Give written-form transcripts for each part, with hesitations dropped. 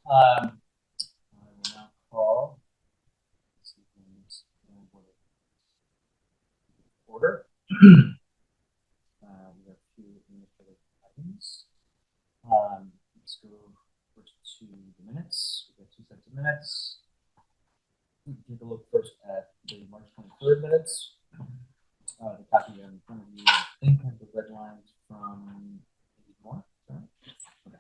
I will now call order. We have a few administrative items. Let's go first to the minutes. We have two sets of minutes. We can take a look first at the March 23rd minutes. The copy in front of you, I think, has the red lines from more. Sorry. Okay.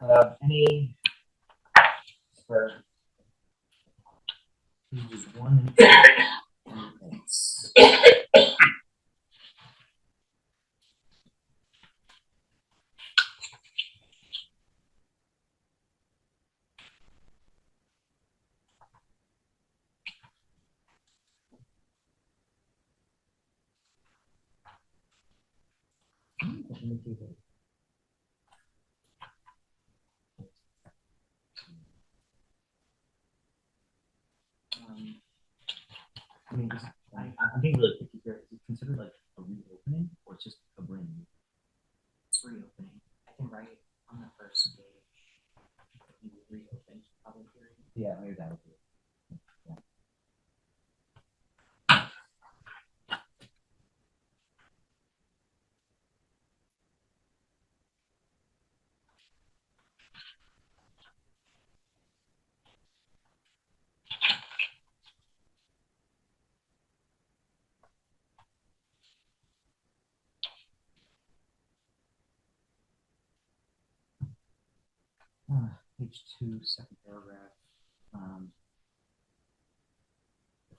All right. Any for pages 1 and 2 minutes? I mean, I'm being really picky here. Is it considered like a reopening or it's just a brand new? It's reopening. I can write on the first page. You reopened public hearing. Yeah, maybe that would be it. Page 2, second paragraph.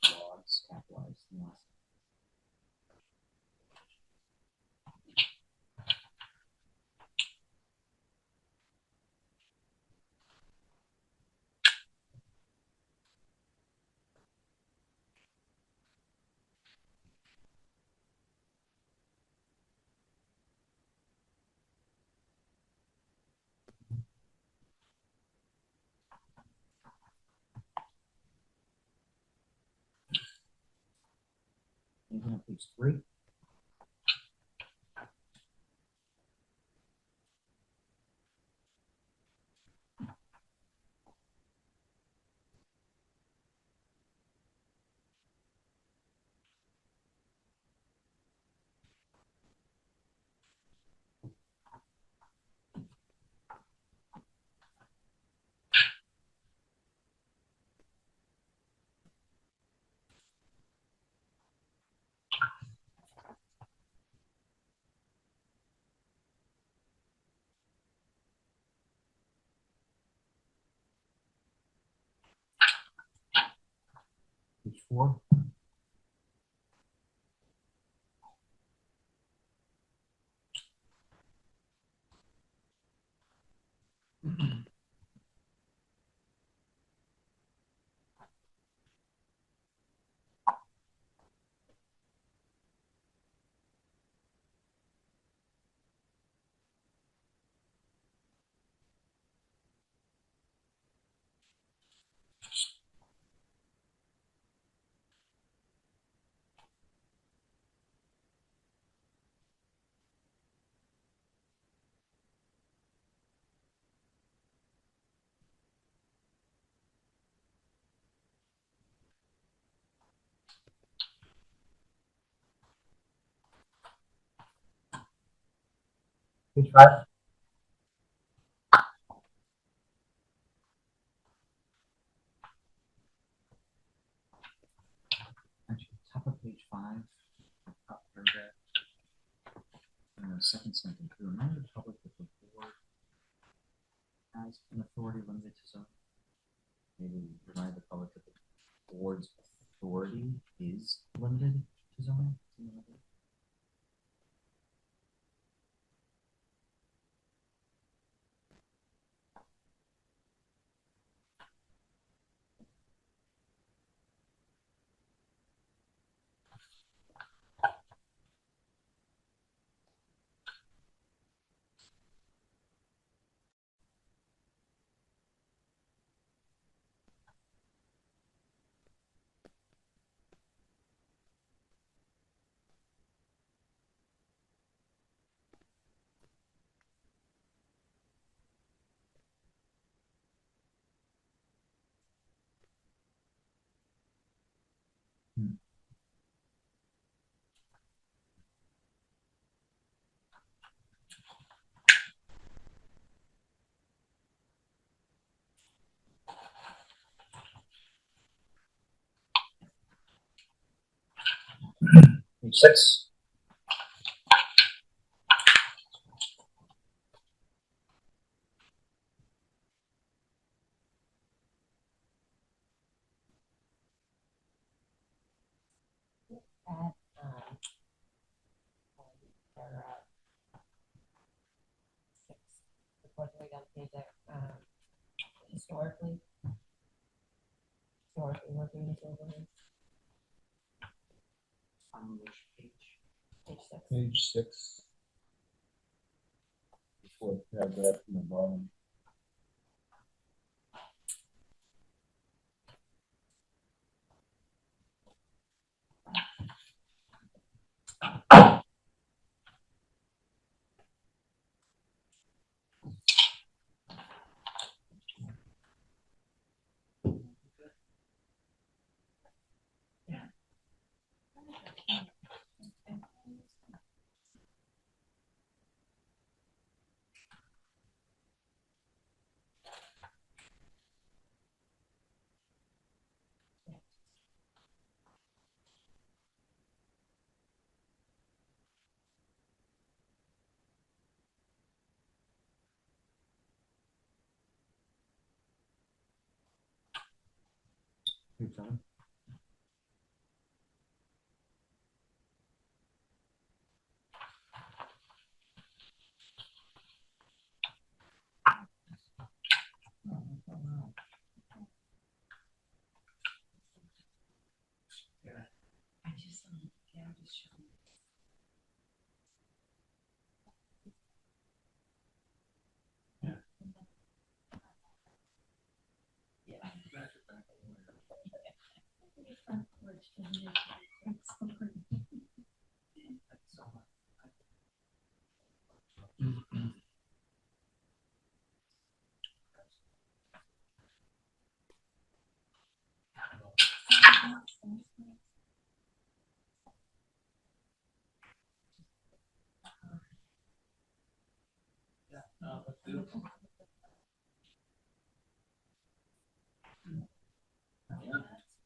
The logs capitalized in the last. Anything on page 3? Page 4? Page 5? Actually, top of page 5, top paragraph, second sentence. To remind the public that the board has an authority limited to zoning. Maybe remind the public that the board's authority is limited to zoning. Page 6. At, paragraph 6, the fourth way down the page, historically working with overlays, On which page? page 6. Page 6. Before paragraph in the bottom. Page 7.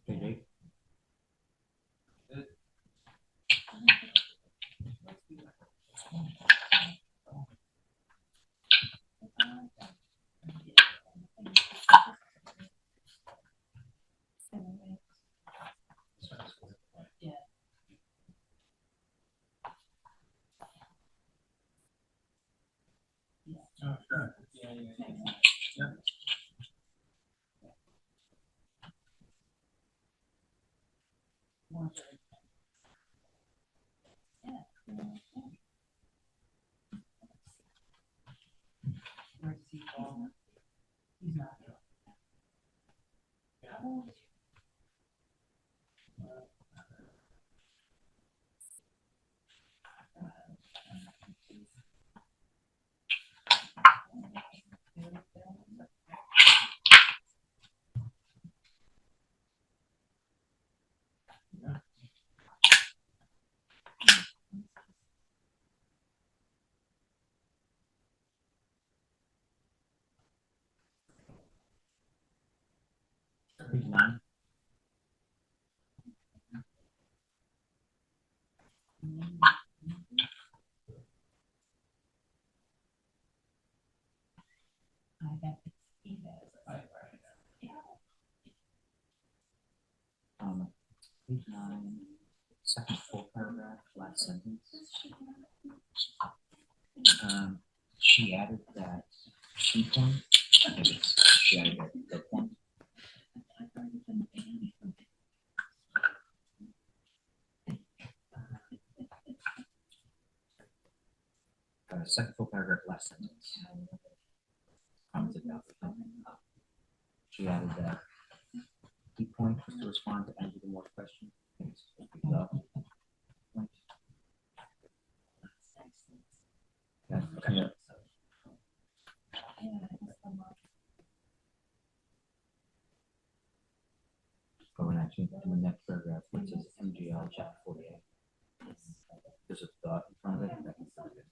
Page 8. Oh, sure. Yeah. Where's he from? He's not here. Page 9. Page 9, second full paragraph, last sentence. She added that key point. She added that point. Second full paragraph, last sentence. Commented about the point. She added that key point was to respond to Andrew the more question. It's the point. Okay. Yeah. Going actually to the next paragraph, which says MGL chapter 48. There's a thought in front of it. That can sound good.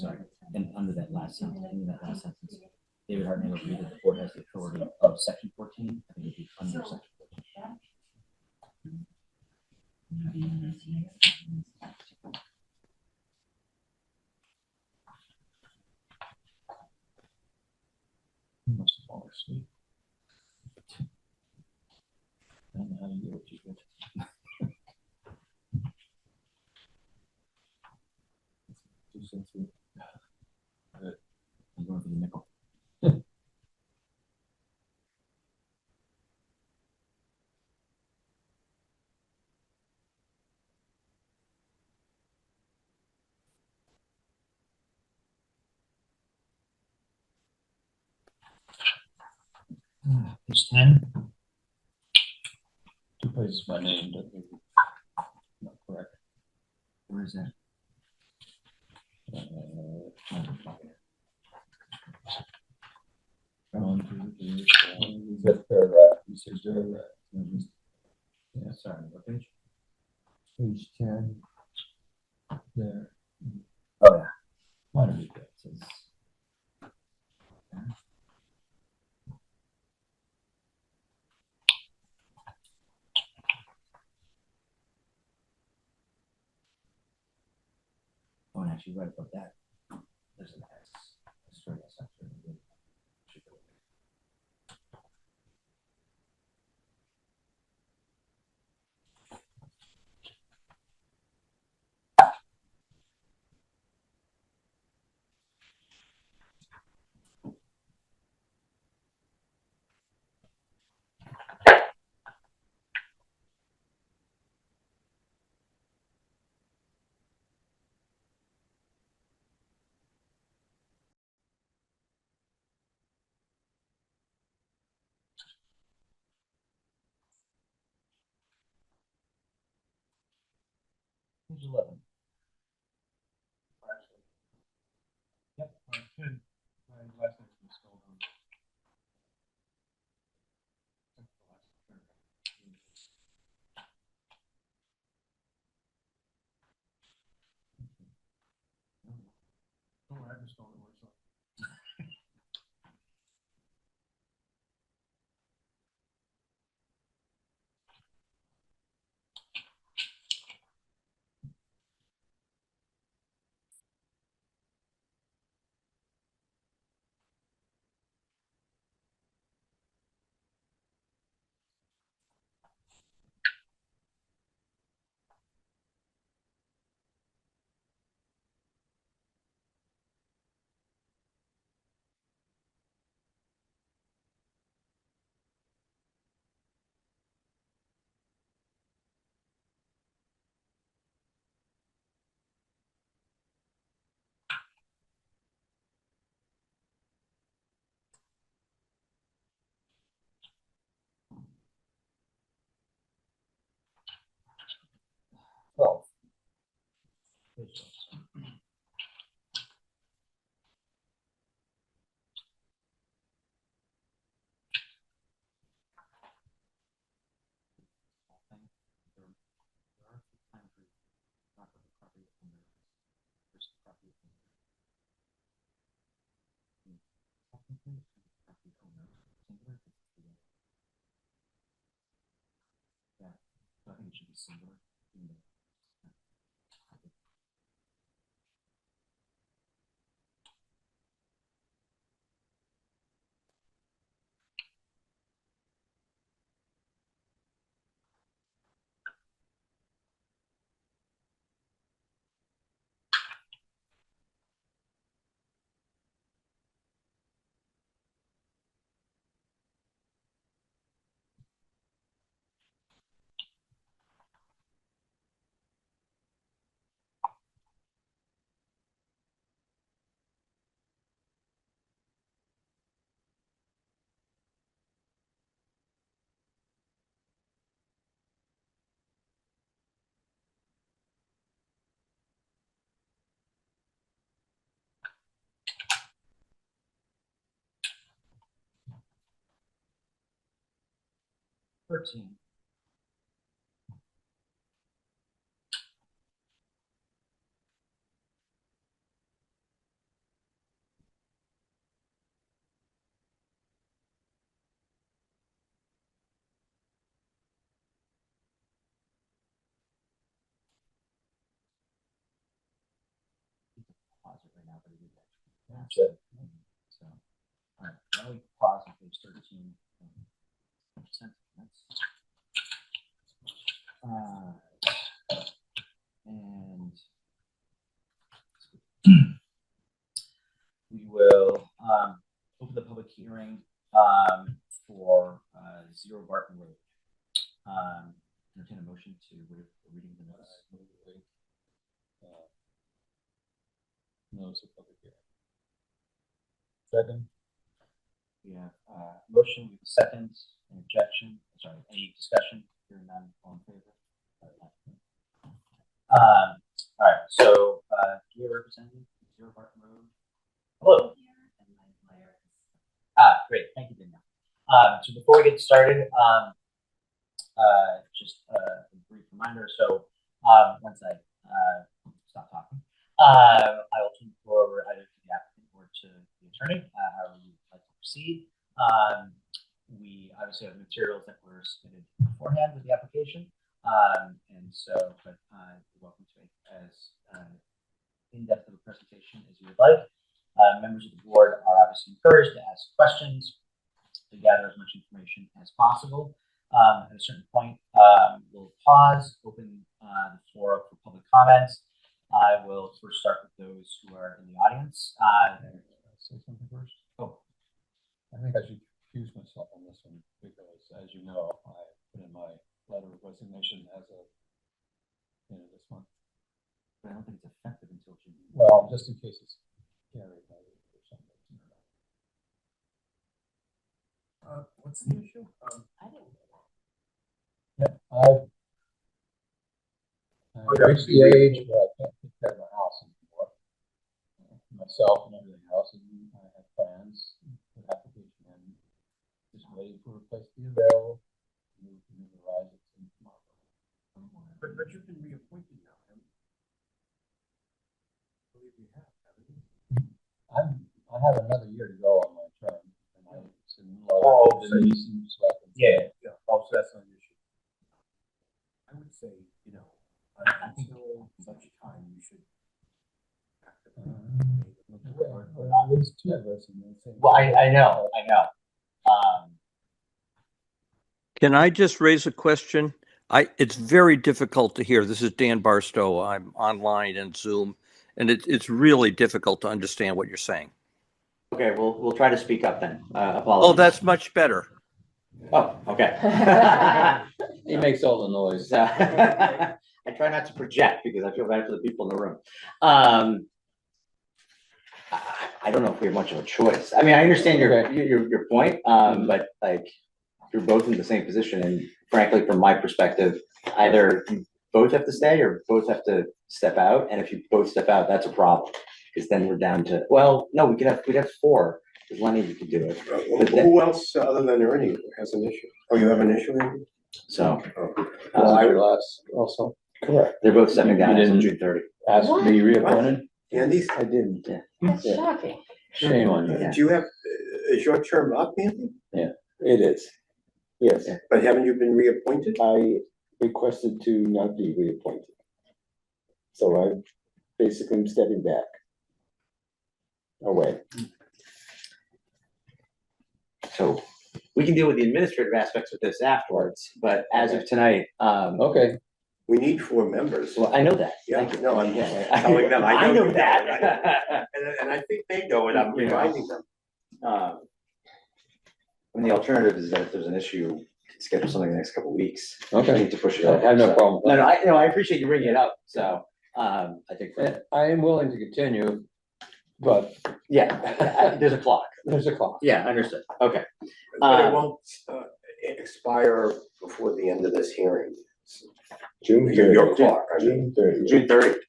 sorry, and under that last sentence, David Hartnagel agreed that the board has the authority of section 14. I think it'd be under section 14. You must have fallen asleep. I don't know how you do what you did. Two cents. I'm going for the nickel. Page 10. Two places my name, but they're not correct. Where is that? One, two, three, four. Fifth paragraph. You said paragraph. Yeah, sorry, what page? Page 10. There. Oh, yeah. Minor details. Oh, and actually, right above that, there's an S. Straight S after it. Page 11. Yep, good. My last name is spelled on. Oh, I just spelled it worse. Page 12. There are two times where you talk about the property owner versus property owner. Technically, it's property owner. Singular, it's the yeah. So I think it should be singular. Thirteen. nobody did that. That's it. So, all right, now we pause on page 13. And we will open the public hearing for 0 Barton Road. Entertain a motion to waive the reading of the notice. Notice of public hearing. Second. We have motion, we have second, an objection, sorry, any discussion? Hearing none, all in favor? All right, so do you have a representative from 0 Barton Road? Hello. Great, thank you, Danielle. So before we get started, just a brief reminder. So once I stop talking, I will turn the floor over either to the applicant or to the attorney, however you would like to proceed. We obviously have materials that were submitted beforehand with the application, and so, but you're welcome to make as in-depth of a presentation as you would like. Members of the board are obviously encouraged to ask questions to gather as much information as possible. At a certain point, we'll pause, open the floor up for public comments. I will first start with those who are in the audience. Say something first. Oh, I think I should excuse myself on this one because, as you know, I put in my letter of resignation as of this month. but I don't think it's effective until June. Well, just in case it's carried by or something. What's the issue? I didn't know that. Yeah, I've reached the age where I can't take care of my house anymore. Myself and everything else, and I have plans for application and just waiting for a place to be available. Move to New Horizons tomorrow. But you've been reappointed now, haven't you? I believe you have, haven't you? I have another year to go on my term, and I Oh, so you- Yeah. Yeah, oh, so that's not an issue. I would say, until such time, you should. There's two of us in the same. Well, I know. Can I just raise a question? It's very difficult to hear. This is Dan Barstow. I'm online and Zoom, and it's really difficult to understand what you're saying. Okay, we'll try to speak up then. Oh, Apologies. that's much better. Oh, okay. He makes all the noise. So, I try not to project because I feel bad for the people in the room. I don't know if we have much of a choice. I mean, I understand your point, but like you're both in the same position, and frankly, from my perspective, either you both have to stay or both have to step out. And if you both step out, that's a problem because then we're down to we'd have 4 because Lenny you could do it. Who else other than Ernie has an issue? Oh, you have an issue, Andy? So Also. Correct. they're both stepping down You as of didn't- June 30. Ask to be reappointed? Andy, I didn't. That's Yeah. shocking. Shame on you. Yeah. do you have, is your term up, Andy? It is, yes. Yeah. But haven't you been reappointed? I requested to not be reappointed. So I basically am stepping back. Away. So we can deal with the administrative aspects of this afterwards, but as of tonight, Okay. We need 4 members. well, I know that. Yeah, Thank you. no, I'm Yeah. telling them, I know that. And I think they know it, I'm reminding them. And the alternative is that if there's an issue, schedule something in the next couple of weeks. We Okay. need to push it I up. have no problem. No, I appreciate you bringing it up. So, I think, And I am willing to continue, but yeah, there's a clock. there's a cost. Yeah, understood. Okay. But it won't expire before the end of this hearing. June Your 30th. clock, I June mean. 30th. June 30th.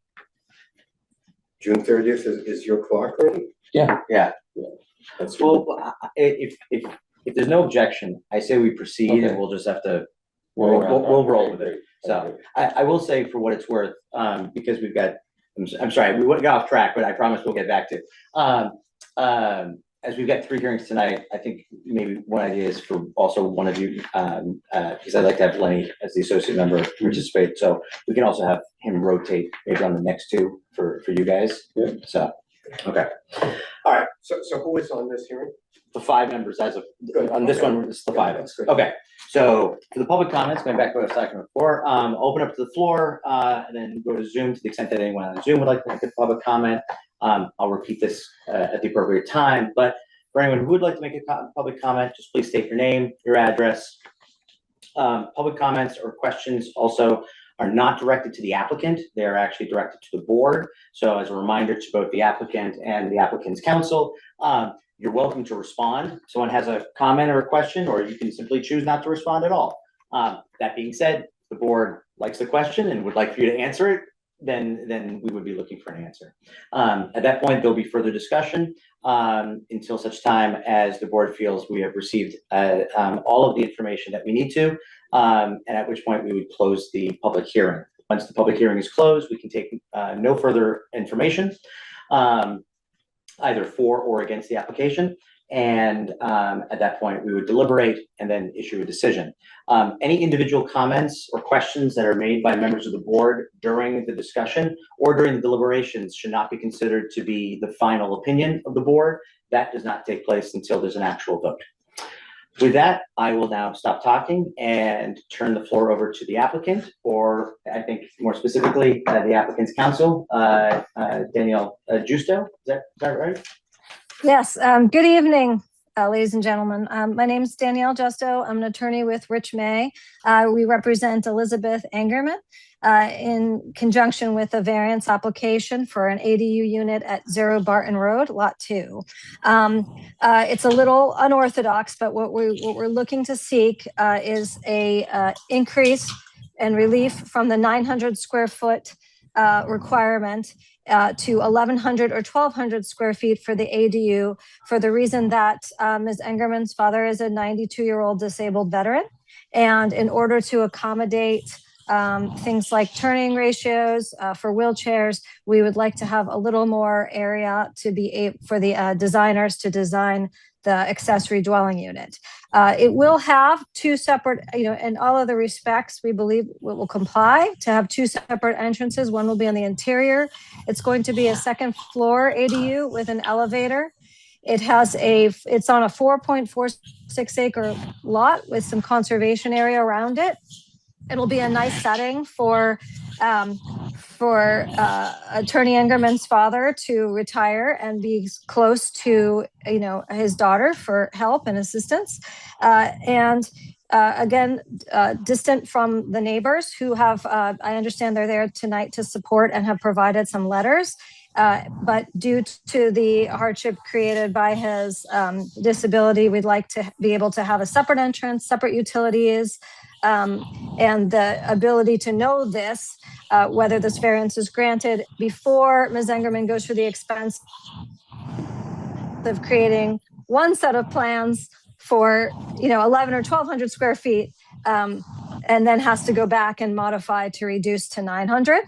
June 30th is your clock ready? Yeah. That's Well, if there's no objection, I say we proceed and Okay. we'll just have to, We'll we'll roll with it. I agree. So I will say for what it's worth, because we've got, I'm sorry, we wouldn't get off track, but I promise we'll get back to. As we've got 3 hearings tonight, I think maybe one idea is for also one of you, because I'd like to have Lenny as the associate member participate. So we can also have him rotate maybe on the next 2 for you guys. Yeah. So Okay. All right. So who is on this hearing? The 5 members as of, Good. on this Okay. one, it's the Yeah, 5. that's good. Okay, so for the public comments, going back to what I was talking about before, open up to the floor, and then go to Zoom to the extent that anyone on Zoom would like to make a public comment. I'll repeat this at the appropriate time, but for anyone who would like to make a public comment, just please state your name, your address. Public comments or questions also are not directed to the applicant. They are actually directed to the board. So as a reminder to both the applicant and the applicant's counsel, you're welcome to respond. If someone has a comment or a question, or you can simply choose not to respond at all. That being said, the board likes the question and would like for you to answer it, then we would be looking for an answer. At that point, there'll be further discussion until such time as the board feels we have received all of the information that we need to, and at which point we would close the public hearing. Once the public hearing is closed, we can take no further information, either for or against the application. And at that point, we would deliberate and then issue a decision. Any individual comments or questions that are made by members of the board during the discussion or during the deliberations should not be considered to be the final opinion of the board. That does not take place until there's an actual vote. With that, I will now stop talking and turn the floor over to the applicant, or I think more specifically, the applicant's counsel, Danielle Justo. Is that right? Yes, good evening, ladies and gentlemen. My name is Danielle Justo. I'm an attorney with Rich May. We represent Elizabeth Angerman in conjunction with a variance application for an ADU unit at 0 Barton Road, Lot 2. It's a little unorthodox, but what we're looking to seek is a increase and relief from the 900 square foot requirement to 1,100 or 1,200 square feet for the ADU, for the reason that Ms. Engerman's father is a 92-year-old disabled veteran. And in order to accommodate things like turning ratios for wheelchairs, we would like to have a little more area to be able for the designers to design the accessory dwelling unit. It will have 2 separate, in all other respects, we believe it will comply to have 2 separate entrances. One will be on the interior. It's going to be a 2nd floor ADU with an elevator. It's on a 4.46 acre lot with some conservation area around it. It'll be a nice setting for Attorney Engerman's father to retire and be close to, his daughter for help and assistance. Again, distant from the neighbors who have, I understand they're there tonight to support and have provided some letters. But due to the hardship created by his disability, we'd like to be able to have a separate entrance, separate utilities, and the ability to know this, whether this variance is granted before Ms. Engerman goes through the expense of creating one set of plans for 11 or 1,200 square feet, and then has to go back and modify to reduce to 900.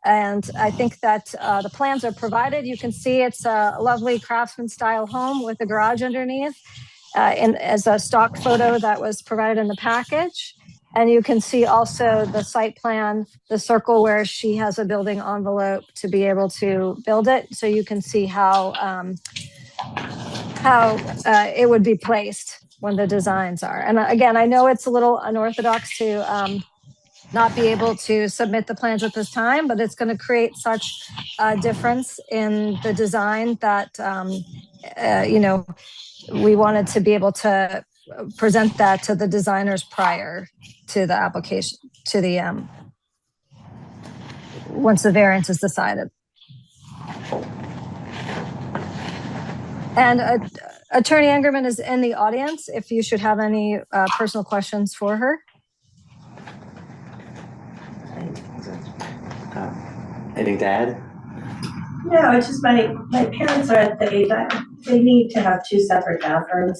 And I think that the plans are provided. You can see it's a lovely craftsman style home with a garage underneath, and as a stock photo that was provided in the package. And you can see also the site plan, the circle where she has a building envelope to be able to build it. So you can see how it would be placed when the designs are. And again, I know it's a little unorthodox to not be able to submit the plans at this time, but it's going to create such a difference in the design that, we wanted to be able to present that to the designers prior to the application, to the, once the variance is decided. And Attorney Engerman is in the audience if you should have any personal questions for her. Anything to add? No, it's just my parents are at the age they need to have 2 separate bathrooms,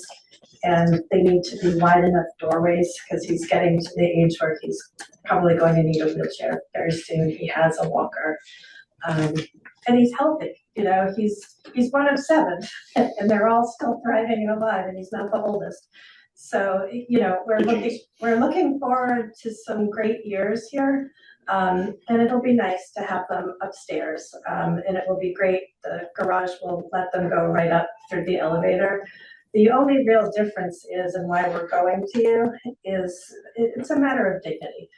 and they need to be wide enough doorways because he's getting to the age where he's probably going to need a wheelchair very soon. He has a walker, and he's healthy. He's one of 7, and they're all still thriving and alive, and he's not the oldest. So we're looking forward to some great years here. And it'll be nice to have them upstairs, and it will be great. The garage will let them go right up through the elevator. The only real difference is, and why we're going to you, is it's a matter of dignity,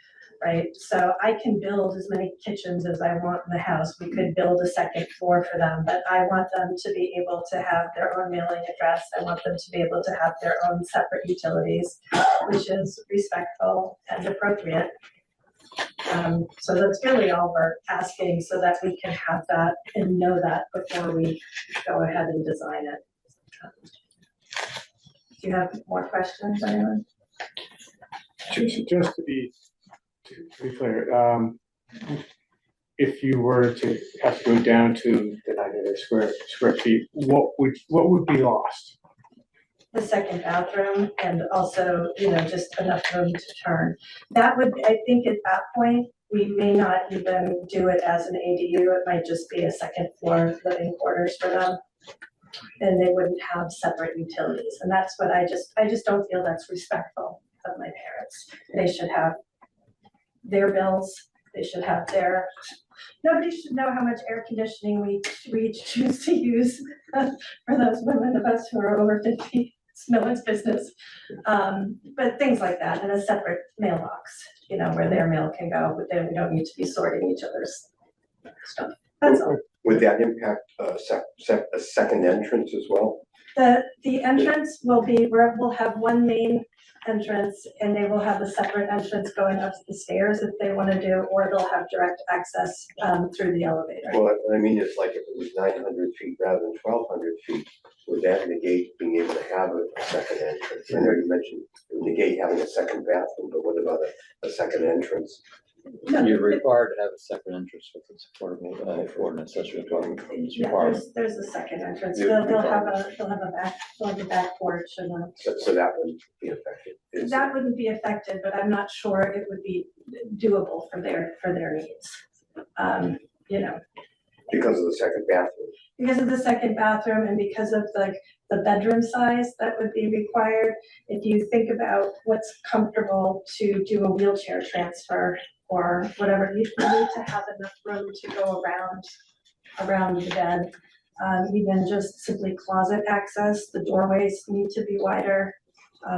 right? So I can build as many kitchens as I want in the house. We could build a second floor for them, but I want them to be able to have their own mailing address. I want them to be able to have their own separate utilities, which is respectful and appropriate. So that's really all we're asking, so that we can have that and know that before we go ahead and design it. Do you have more questions, anyone? Just to be clear, if you were to have to go down to the 900 square feet, what would be lost? The second bathroom, and also, just enough room to turn. That would, I think at that point, we may not even do it as an ADU. It might just be a second floor living quarters for them. And they wouldn't have separate utilities. And that's what I just don't feel that's respectful of my parents. They should have their bills. They should have nobody should know how much air conditioning we each choose to use for those women of us who are over 50. It's no one's business. But things like that, and a separate mailbox, where their mail can go, but then we don't need to be sorting each other's stuff. That's all. Would that impact a second entrance as well? The entrance will be where we'll have one main entrance, and they will have a separate entrance going up the stairs if they want to do, or they'll have direct access through the elevator. Well, what I mean is, like, if it was 900 feet rather than 1,200 feet, would that negate being able to have a second entrance? I know you mentioned negate having a second bathroom, but what about a second entrance? No, You're required to have a second entrance with the supportable ordinance, that's required. yeah, there's a second entrance. They'll have a back porch and So that wouldn't be affected. that wouldn't be affected, but I'm not sure it would be doable for their needs. Because of the second bathroom. Because of the second bathroom and because of the bedroom size that would be required. If you think about what's comfortable to do a wheelchair transfer or whatever, you need to have enough room to go around the bed. Even just simply closet access, the doorways need to be wider.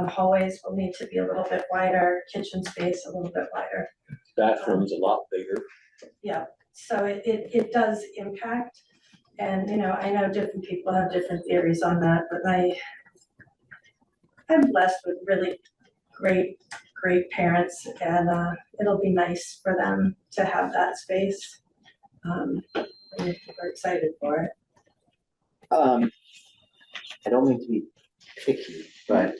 Hallways will need to be a little bit wider, kitchen space a little bit wider. Bathroom's a lot bigger. Yeah, so it does impact. And, I know different people have different theories on that, but I'm blessed with really great parents, and it'll be nice for them to have that space. And we're excited for it. I don't mean to be picky, but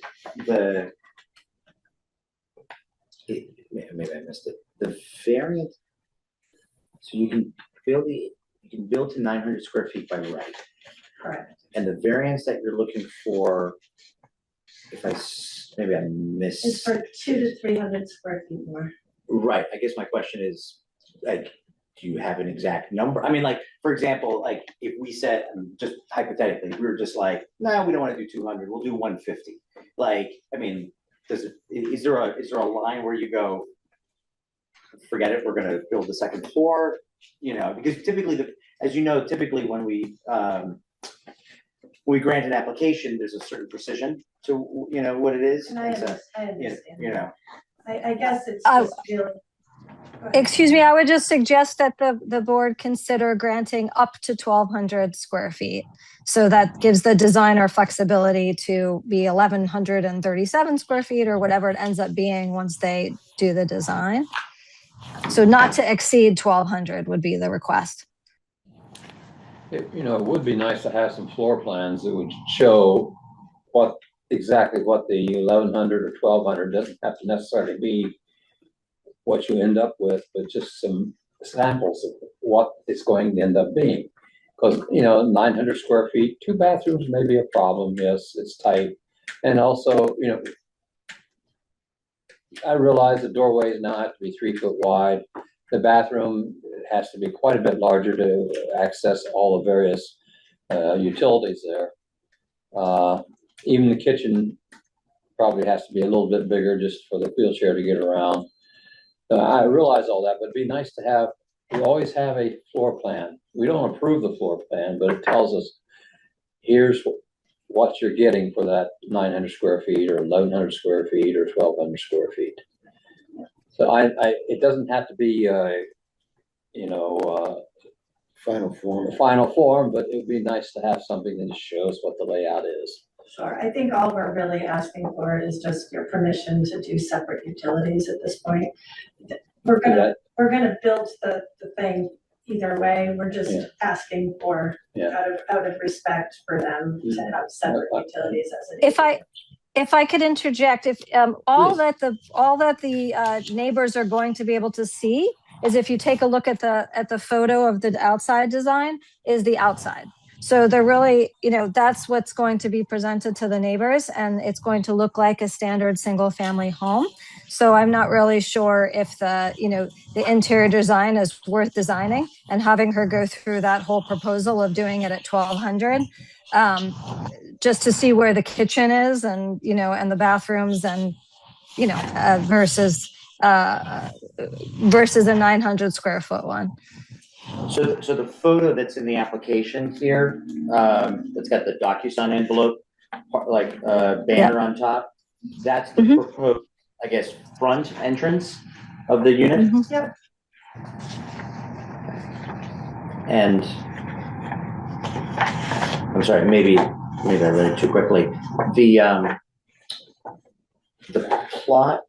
maybe I missed it. The variant, so you can build to 900 square feet by right. Correct. And the variance that you're looking for, maybe I missed. It's for 200 to 300 square feet more. Right. I guess my question is, like, do you have an exact number? I mean, like, for example, like, if we said, just hypothetically, we were just like, no, we don't want to do 200, we'll do 150. Like, I mean, is there a line where you go, forget it, we're going to build the second floor? Because typically, as you know, typically when we grant an application, there's a certain precision to what it is. And I understand. I guess it's just really. Excuse me, I would just suggest that the board consider granting up to 1,200 square feet. So that gives the designer flexibility to be 1,137 square feet or whatever it ends up being once they do the design. So not to exceed 1,200 would be the request. It would be nice to have some floor plans that would show exactly what the 1,100 or 1,200 doesn't have to necessarily be what you end up with, but just some samples of what it's going to end up being. Because, 900 square feet, 2 bathrooms may be a problem. Yes, it's tight. And also, I realize the doorways now have to be 3 foot wide. The bathroom has to be quite a bit larger to access all the various utilities there. Even the kitchen probably has to be a little bit bigger just for the wheelchair to get around. I realize all that, but it'd be nice to have, we always have a floor plan. We don't approve the floor plan, but it tells us, here's what you're getting for that 900 square feet or 1,100 square feet or 1,200 square feet. So it doesn't have to be, Final form. final form, but it'd be nice to have something that shows what the layout is. Sure, I think all we're really asking for is just your permission to do separate utilities at this point. We're gonna build the thing either way, we're just Yeah. asking for, Yeah. out of respect for them to have separate utilities as it is. If I could interject, if all Please. that the neighbors are going to be able to see is if you take a look at the photo of the outside design is the outside. So they're really, that's what's going to be presented to the neighbors, and it's going to look like a standard single family home. So I'm not really sure if the interior design is worth designing and having her go through that whole proposal of doing it at 1,200. Just to see where the kitchen is and the bathrooms and versus a 900 square foot one. So the photo that's in the application here, that's got the DocuSign envelope, banner on top, that's the proposed, I guess, front entrance of the unit. Yep. And I'm sorry, maybe I read it too quickly. The plot,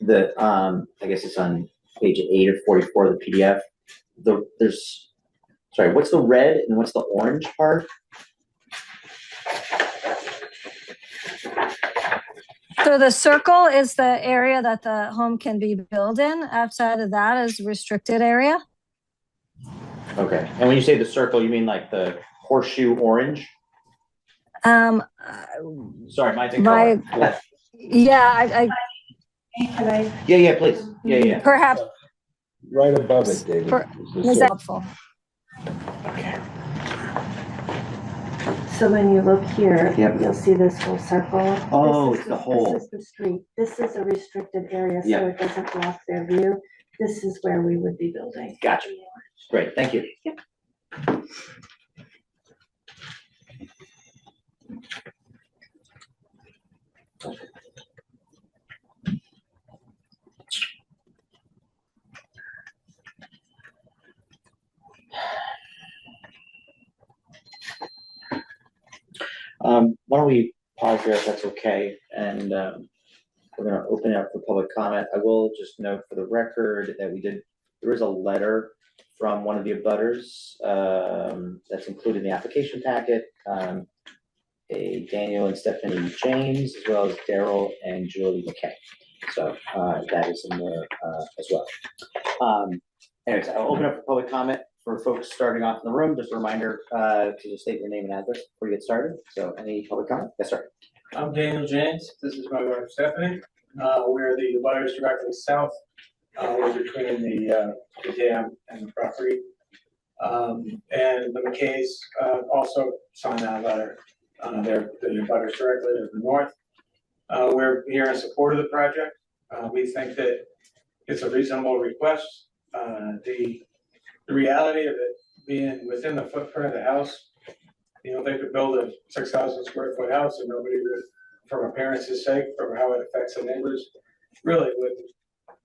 I guess it's on page 8 of 44 of the PDF. What's the red and what's the orange part? So the circle is the area that the home can be built in. Outside of that is restricted area. Okay. And when you say the circle, you mean like the horseshoe orange? Sorry, mine's in color. Yeah, Yeah, please. Yeah. Perhaps. Right above it, David. Is that helpful? Okay. So when you look here, you'll see this whole circle. Oh, it's the whole. This is the street. This is a restricted area, Yeah. so it doesn't block their view. This is where we would be building. Gotcha. Great, thank you. Yep. Why don't we pause there if that's okay, and we're gonna open it up for public comment. I will just note for the record that there is a letter from one of the abutters that's included in the application packet. A Daniel and Stephanie James, as well as Daryl and Julie McKay. So that is in there as well. Anyways, I'll open up for public comment for folks starting off in the room. Just a reminder to just state your name and address before you get started. So any public comment? Yes, sir. I'm Daniel James. This is my wife Stephanie. We're the abutters directly south. We're between the dam and the property. And the McKays also signed that letter. They're the abutters directly to the north. We're here in support of the project. We think that it's a reasonable request. The reality of it being within the footprint of the house, they could build a 6,000 square foot house and nobody would, from appearance's sake, from how it affects the neighbors, really wouldn't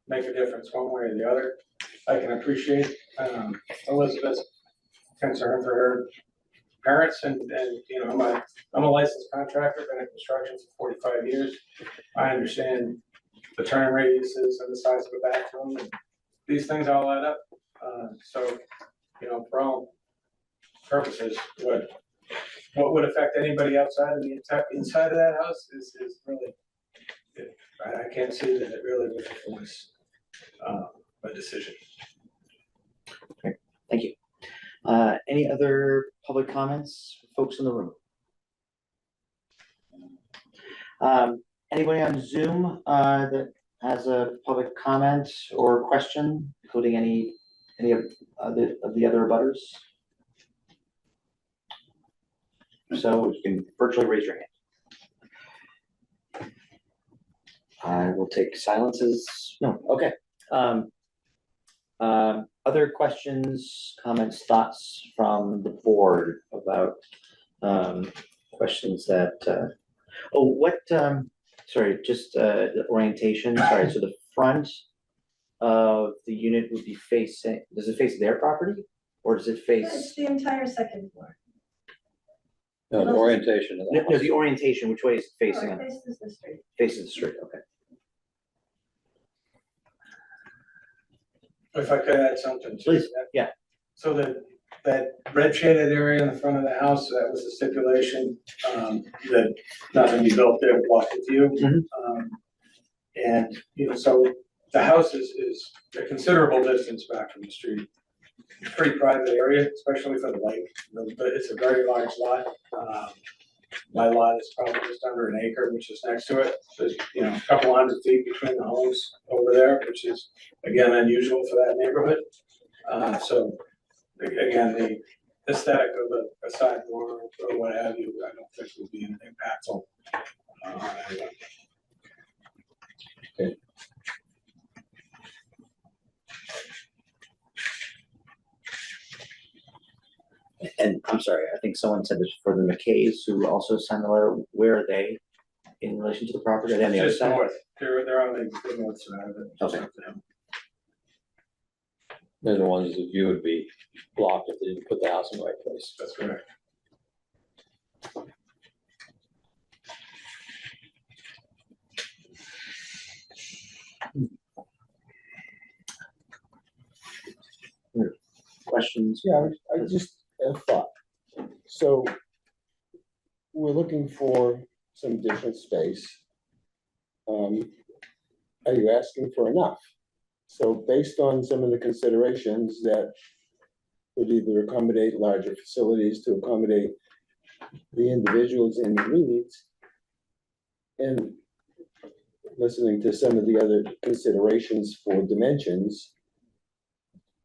make a difference one way or the other. I can appreciate Elizabeth's concern for her parents, and I'm a licensed contractor, been in construction for 45 years. I understand the turn radiuses and the size of the bathroom, and these things all add up. So, for all purposes, what would affect anybody outside of the inside of that house is really, I can't see that it really would influence a decision. Okay, thank you. Any other public comments, folks in the room? Anybody on Zoom that has a public comment or question, including any of the other abutters? So you can virtually raise your hand. I will take silences. No, okay. Other questions, comments, thoughts from the board about questions that, sorry, just the orientation, sorry, so the front of the unit would be facing, does it face their property? Or does it It's face, the entire second floor. No, the orientation of the no, house. the orientation, which way is it facing? Oh, it faces the street. Faces the street, okay. If I could add something to Please, that. yeah. So that red shaded area in the front of the house, that was the stipulation, that nothing be built there, block the view. Mhm. And, you know, so the house is a considerable distance back from the street. Pretty private area, especially for the lake. It's a very large lot. My lot is probably just under an acre, which is next to it. There's, you know, a couple hundred feet between the homes over there, which is, again, unusual for that neighborhood. So, again, the aesthetic of a side door or what have you, I don't think would be impactful. Anyway. Okay. And I'm sorry, I think someone said this for the McKays who also signed the letter. Where are they in relation to the property? Are they on the other Just side? north, they're on the north side of it. Just Okay. up to them. They're the ones that view would be blocked if they didn't put the house in the right place. That's correct. Questions? Yeah, I just have a thought. So we're looking for some additional space. Are you asking for enough? So based on some of the considerations that would either accommodate larger facilities to accommodate the individuals in needs, and listening to some of the other considerations for dimensions,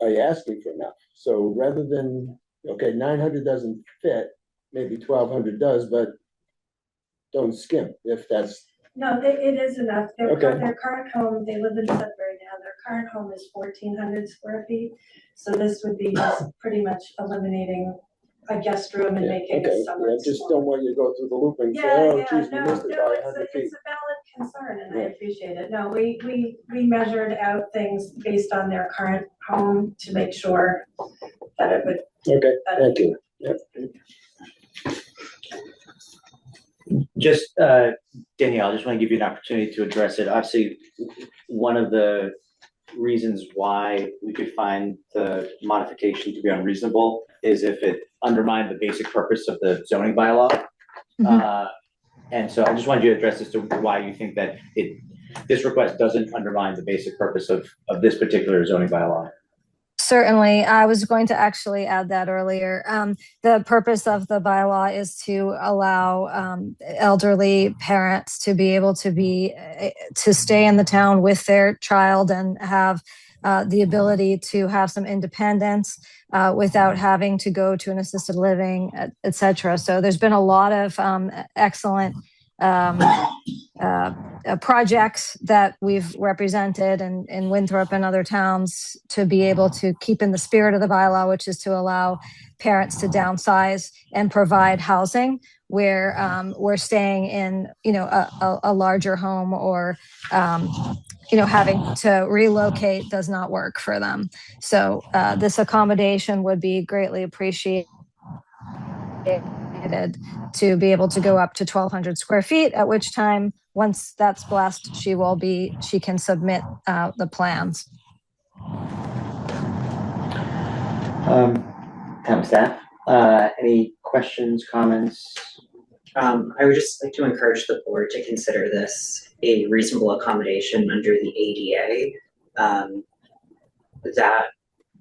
are you asking for enough? So rather than, okay, 900 doesn't fit, maybe 1200 does, but don't skimp if that's. No, it is enough. Okay. Their current home, they live in Sudbury now, their current home is 1,400 square feet. So this would be just pretty much eliminating a guest room and making Okay, it somewhat I just smaller. don't want you to go through the loop and say, Yeah, oh, yeah, geez, we no, missed it no, by it's 100 feet. a valid concern and I Yeah. appreciate it. No, we measured out things based on their current home to make sure that it would. Okay, thank you. Yep. Just, Danielle, I just want to give you an opportunity to address it. Obviously, one of the reasons why we could find the modification to be unreasonable is if it undermined the basic purpose of the zoning bylaw. And so I just wanted you to address as to why you think that this request doesn't undermine the basic purpose of this particular zoning bylaw. Certainly, I was going to actually add that earlier. The purpose of the bylaw is to allow elderly parents to be able to stay in the town with their child and have the ability to have some independence without having to go to an assisted living, et cetera. So there's been a lot of excellent projects that we've represented in Winthrop and other towns to be able to keep in the spirit of the bylaw, which is to allow parents to downsize and provide housing where we're staying in, a larger home or, having to relocate does not work for them. So this accommodation would be greatly appreciated to be able to go up to 1,200 square feet, at which time, once that's blessed, she can submit the plans. Town staff, any questions, comments? I would just like to encourage the board to consider this a reasonable accommodation under the ADA. That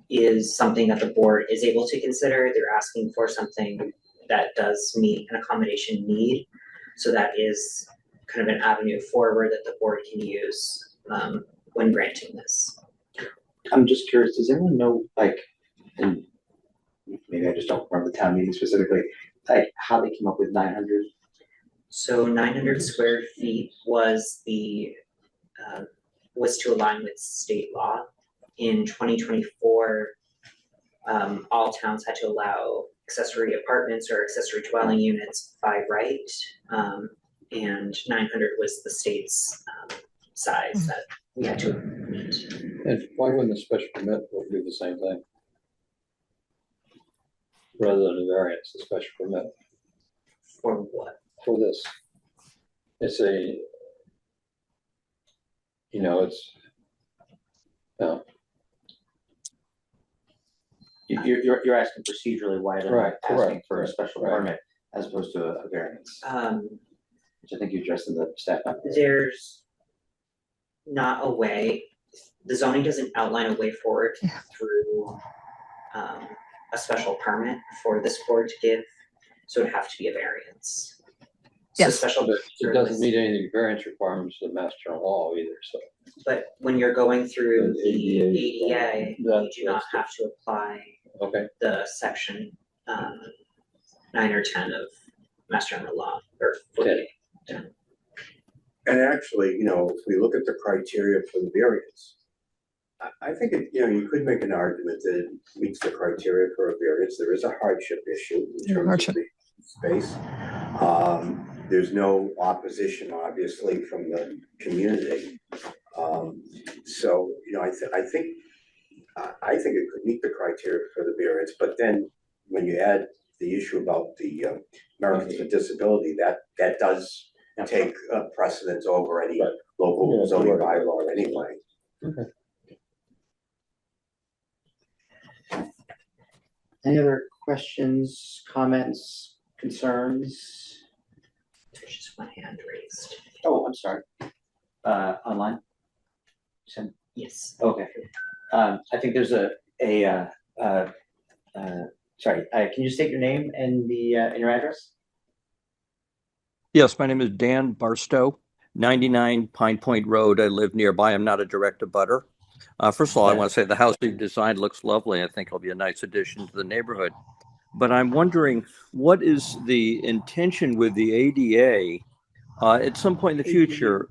is something that the board is able to consider. They're asking for something that does meet an accommodation need. So that is kind of an avenue forward that the board can use when granting this. I'm just curious, does anyone know, and maybe I just don't remember the town meeting specifically, how they came up with 900? So 900 square feet was the was to align with state law. In 2024, all towns had to allow accessory apartments or accessory dwelling units by right, and 900 was the state's size that we had to meet. And why wouldn't the special permit do the same thing? Rather than a variance, the special permit For what? for this. It's a, you know, it's, no, You're asking procedurally why they're Right, not asking correct, for a right, special right. permit as opposed to a variance, which I think you addressed in the staff memo. There's not a way, the zoning doesn't outline a way forward through a special permit for this board to give, so it'd have to be a variance. So Yes. special. but it doesn't meet any of the variance requirements of the Mass General Law either, so. But when you're going through The the ADA, ADA, you do not have to apply Okay, the section 9 or 10 of Mass General Law, or 48. And actually, you know, if we look at the criteria for the variance, I think it, you know, you could make an argument that it meets the criteria for a variance. There is a hardship issue in terms of the space. There's no opposition, obviously, from the community. So, you know, I think it could meet the criteria for the variance, but then when you add the issue about the Americans with Disability, that does take precedence over any local zoning bylaw anyway. Okay. Any other questions, comments, concerns? There's just one hand raised. Oh, I'm sorry. Online? Yes. Okay. I think there's sorry, can you state your name and and your address? yes, my name is Dan Barstow, 99 Pine Point Road. I live nearby. I'm not a direct abutter. First of all, I want to say the house you've designed looks lovely. I think it'll be a nice addition to the neighborhood. But I'm wondering, what is the intention with the ADA at some point in the future,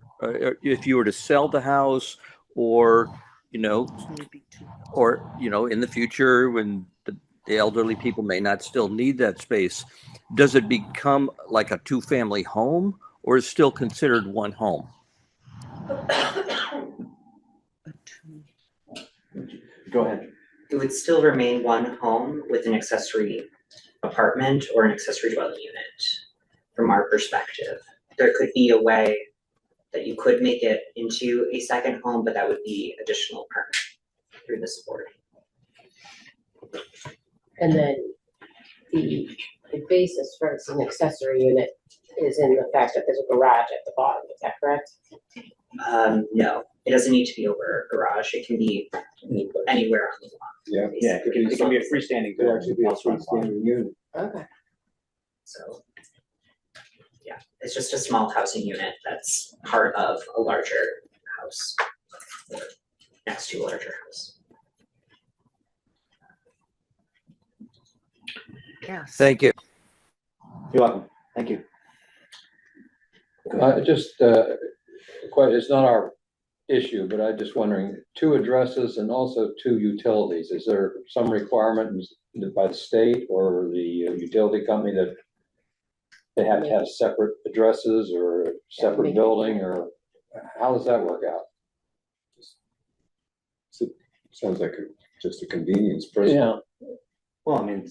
if you were to sell the house, or, you know, in the future when the elderly people may not still need that space, does it become like a two-family home, or is still considered one home? Go ahead. It would still remain one home with an accessory apartment or an accessory dwelling unit, from our perspective. There could be a way that you could make it into a second home, but that would be additional permit through this board. And then the basis for an accessory unit is in the fact that there's a garage at the bottom, is that correct? No, it doesn't need to be over a garage. It can be anywhere on the lot. Yeah. Yeah, it can be a freestanding. It could actually be a freestanding unit. Okay. So, yeah, it's just a small housing unit that's part of a larger house, or next to a larger house. Yes. Thank you. You're welcome. Thank you. It's not our issue, but I'm just wondering, 2 addresses and also 2 utilities. Is there some requirement by the state or the utility company that they have to have separate addresses or a separate building, or how does that work out? Sounds like just a convenience principle. Yeah. Well, I mean,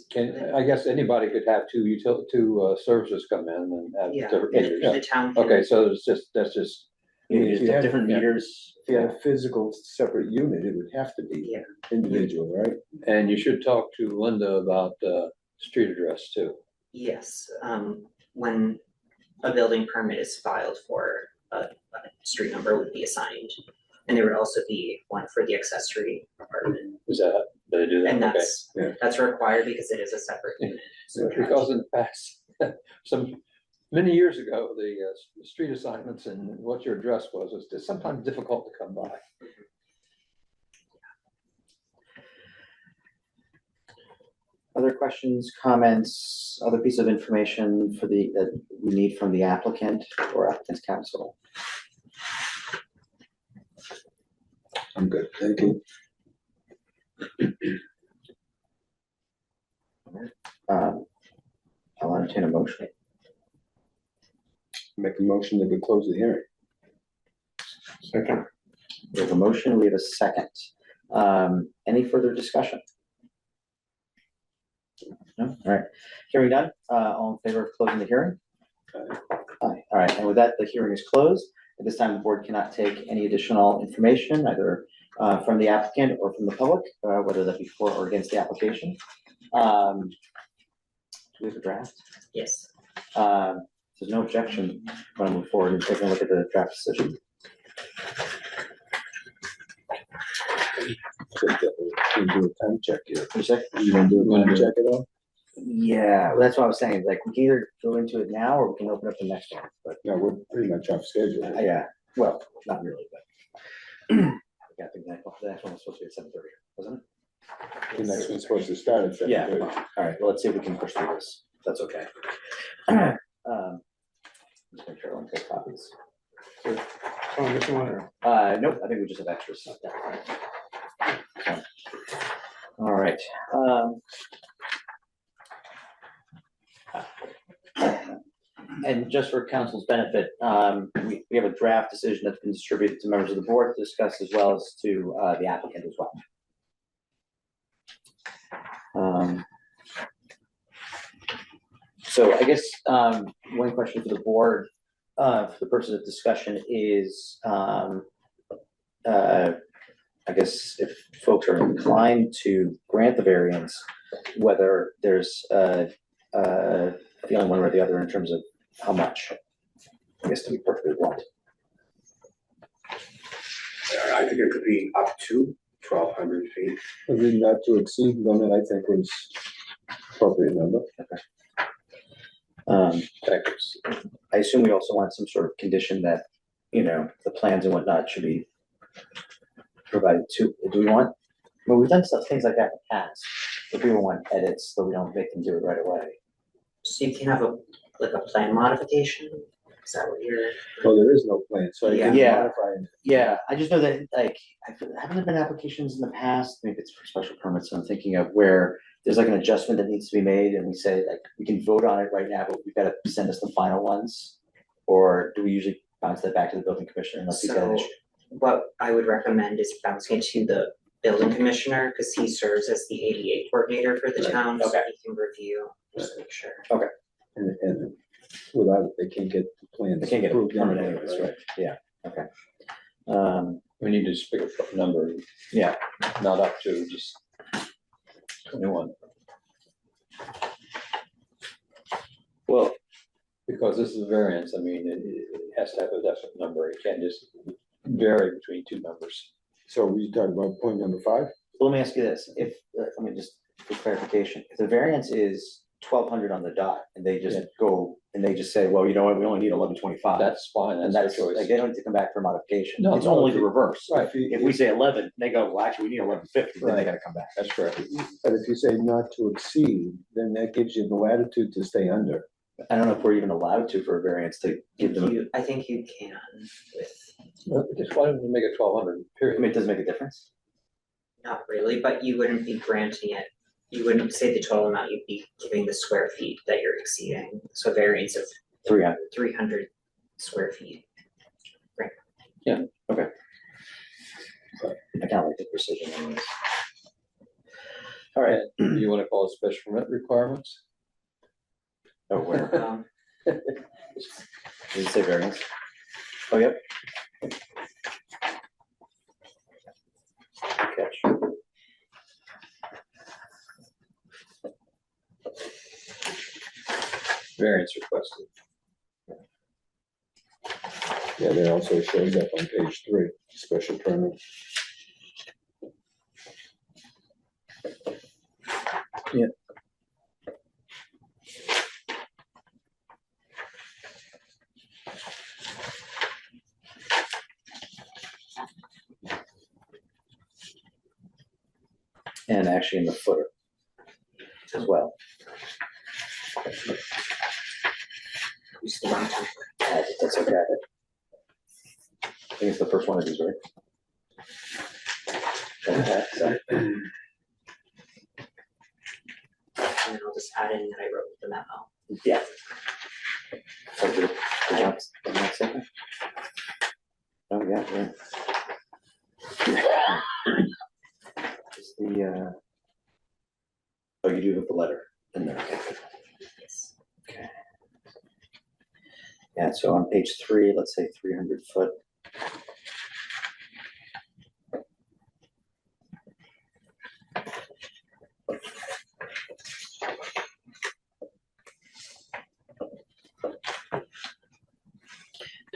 I guess anybody could have 2 services come in and have different meters. The town. Okay, so that's just. you just If you have had- different meters. If you had a physical separate unit, it would have to be individual, right? And you should talk to Linda about street address too. Yes, when a building permit is filed for a street number would be assigned. And there would also be one for the accessory apartment. Is that, do they do that? And Okay. that's required because it is a separate unit. So Because in the past, many years ago, the street assignments and what your address was just sometimes difficult to come by. Other questions, comments, other piece of information that we need from the applicant or applicant's counsel? I'm good, thank you. I'll entertain a motion. Make a motion that we close the hearing. Second. We have a motion, we have a second. Any further discussion? No, all right. Hearing done, all in favor of closing the hearing? Aye. All right, and with that, the hearing is closed. At this time, the board cannot take any additional information, either from the applicant or from the public, whether that be for or against the application. Do we have a draft? Yes. There's no objection when I move forward and take a look at the draft decision. We'll do a time check here. You say? You gonna do a time check at all? Yeah, well, that's what I was saying. Like, we can either go into it now or we can open up the next one. But No, we're pretty much off schedule. yeah, well, not really, but we got the next one was supposed to be at 7:30, wasn't it? The next one's supposed to start at 7:30. Yeah. All right. Well, let's see if we can push through this. That's okay. Just make sure everyone takes copies. Oh, this one, or? Nope. I think we just have extras. So, all right. And just for council's benefit, we have a draft decision that's been distributed to members of the board to discuss, as well as to the applicant as well. So I guess one question for the board, for the purpose of discussion, is I guess if folks are inclined to grant the variance, whether there's a feeling one way or the other in terms of how much, I guess, to be perfectly blunt. I think it could be up to 1,200 feet. I think not to exceed limit, I think was appropriate number. I assume we also want some sort of condition that, you know, the plans and whatnot should be provided to. Do we want? Well, we've done things like that in the past. If people want edits, so we don't make them do it right away. So you can have a plan modification? Is that what you're? Well, there is no plan, so I can Yeah. modify it. Yeah, I just know that, like, haven't there been applications in the past, maybe it's for special permits, I'm thinking of, where there's like an adjustment that needs to be made, and we say, like, we can vote on it right now, but we've got to send us the final ones? Or do we usually bounce that back to the building commissioner unless he's got an So issue? what I would recommend is bouncing it to the building commissioner, because he serves as the ADA coordinator for the Right. town, so Okay. he can review, just to make sure. And without it, they can't get the plans. They can't get a approved permit anyway, anyways, right? Yeah, okay. We need to just pick a number, Yeah, not up to just 21. well, Because this is a variance, I mean, it has to have a definite number. It can't just vary between two numbers. So we talking about point number 5? let me ask you this, if, let me just, for clarification, if the variance is 1,200 on the dot, and they just go, and they just say, well, you know what, we only need 1125. That's fine, And that's that's, their choice. like, they don't need to come back for modification. No, It's no, only if the you- reverse. Right. If we say 11, they go, well, actually, we need 1150, then they Right. gotta come back. That's correct. But if you say not to exceed, then that gives you the latitude to stay under. I don't know if we're even allowed to for a variance to give them, I think you can with, Just why don't we make it 1,200, I period? mean, it doesn't make a difference. not really, but you wouldn't be granting it. You wouldn't say the total amount, you'd be giving the square feet that you're exceeding, so a variance of 300. 300 square feet. I kind of like the precision anyways. All right. Do you want to call it special permit requirements? Oh, where? Um, Does it say variance? Oh, yep. Catch. Variance requested. Yeah, that also shows up on page 3, special permit. Yeah. And actually in the footer as well. That's okay. I think it's the first one of these, right? Okay, so, And I'll just add in that I wrote the memo. yeah. So good job. Next second. Oh, yeah. Is the, oh, you do have the letter in there, okay. Yes. Okay. Yeah, so on page 3, let's say 300 foot.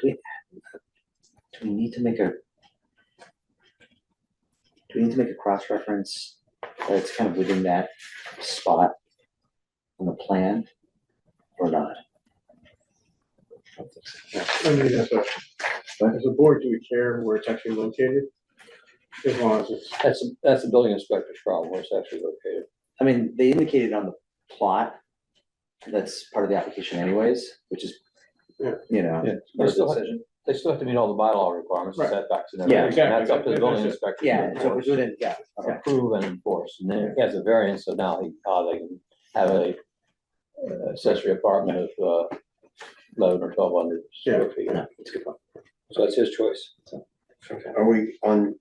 Do we need to make a cross-reference that's kind of within that spot on the plan or not? I mean, as a board, do we care where it's actually located? As long as it's. That's the building inspector's problem, where it's actually located. I mean, they indicated on the plot, that's part of the application anyways, which is, Yeah. you know, Yeah. part of the decision. They still have to meet all the bylaw requirements, Right. setbacks and Yeah, everything. And that's up to the exactly. building That's it. inspector. Yeah, to so if it's enforce. within, yeah, okay. Approve and enforce, and then he has a variance, so now they can have a accessory apartment of 11 or 1200 square feet. Yeah, that's a good point. So it's his choice. Okay. Are we on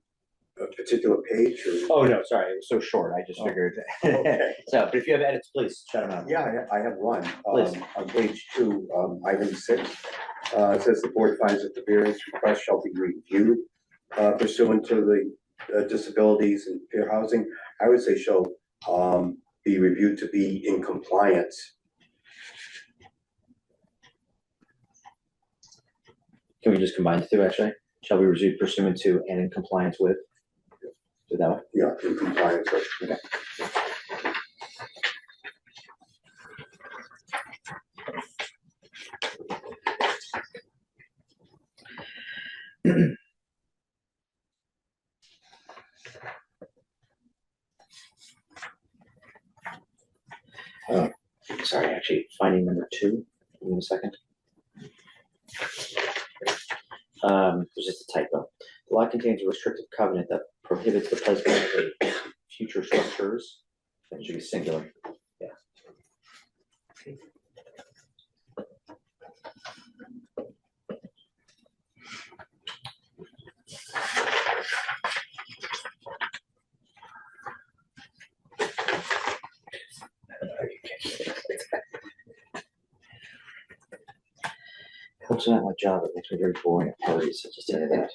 a particular page or? Oh, no, sorry, it was so short, I just figured. Okay. So, but if you have edits, please, shut them out. Yeah, I have one. Please. On page 2, item 6, it says the board finds that the variance request shall be reviewed pursuant to the disabilities and fair housing. I would say shall be reviewed to be in compliance. Can we just combine the two, actually? Shall be reviewed pursuant to and in compliance with? Do that one? Yeah, in compliance with. Okay. Oh, sorry, actually, finding number 2, give me a second. There's just a typo. The lot contains a restrictive covenant that prohibits the placement of future structures. That should be singular. Yeah. Helps me out my job. It makes me very boring at parties. So just tell you that.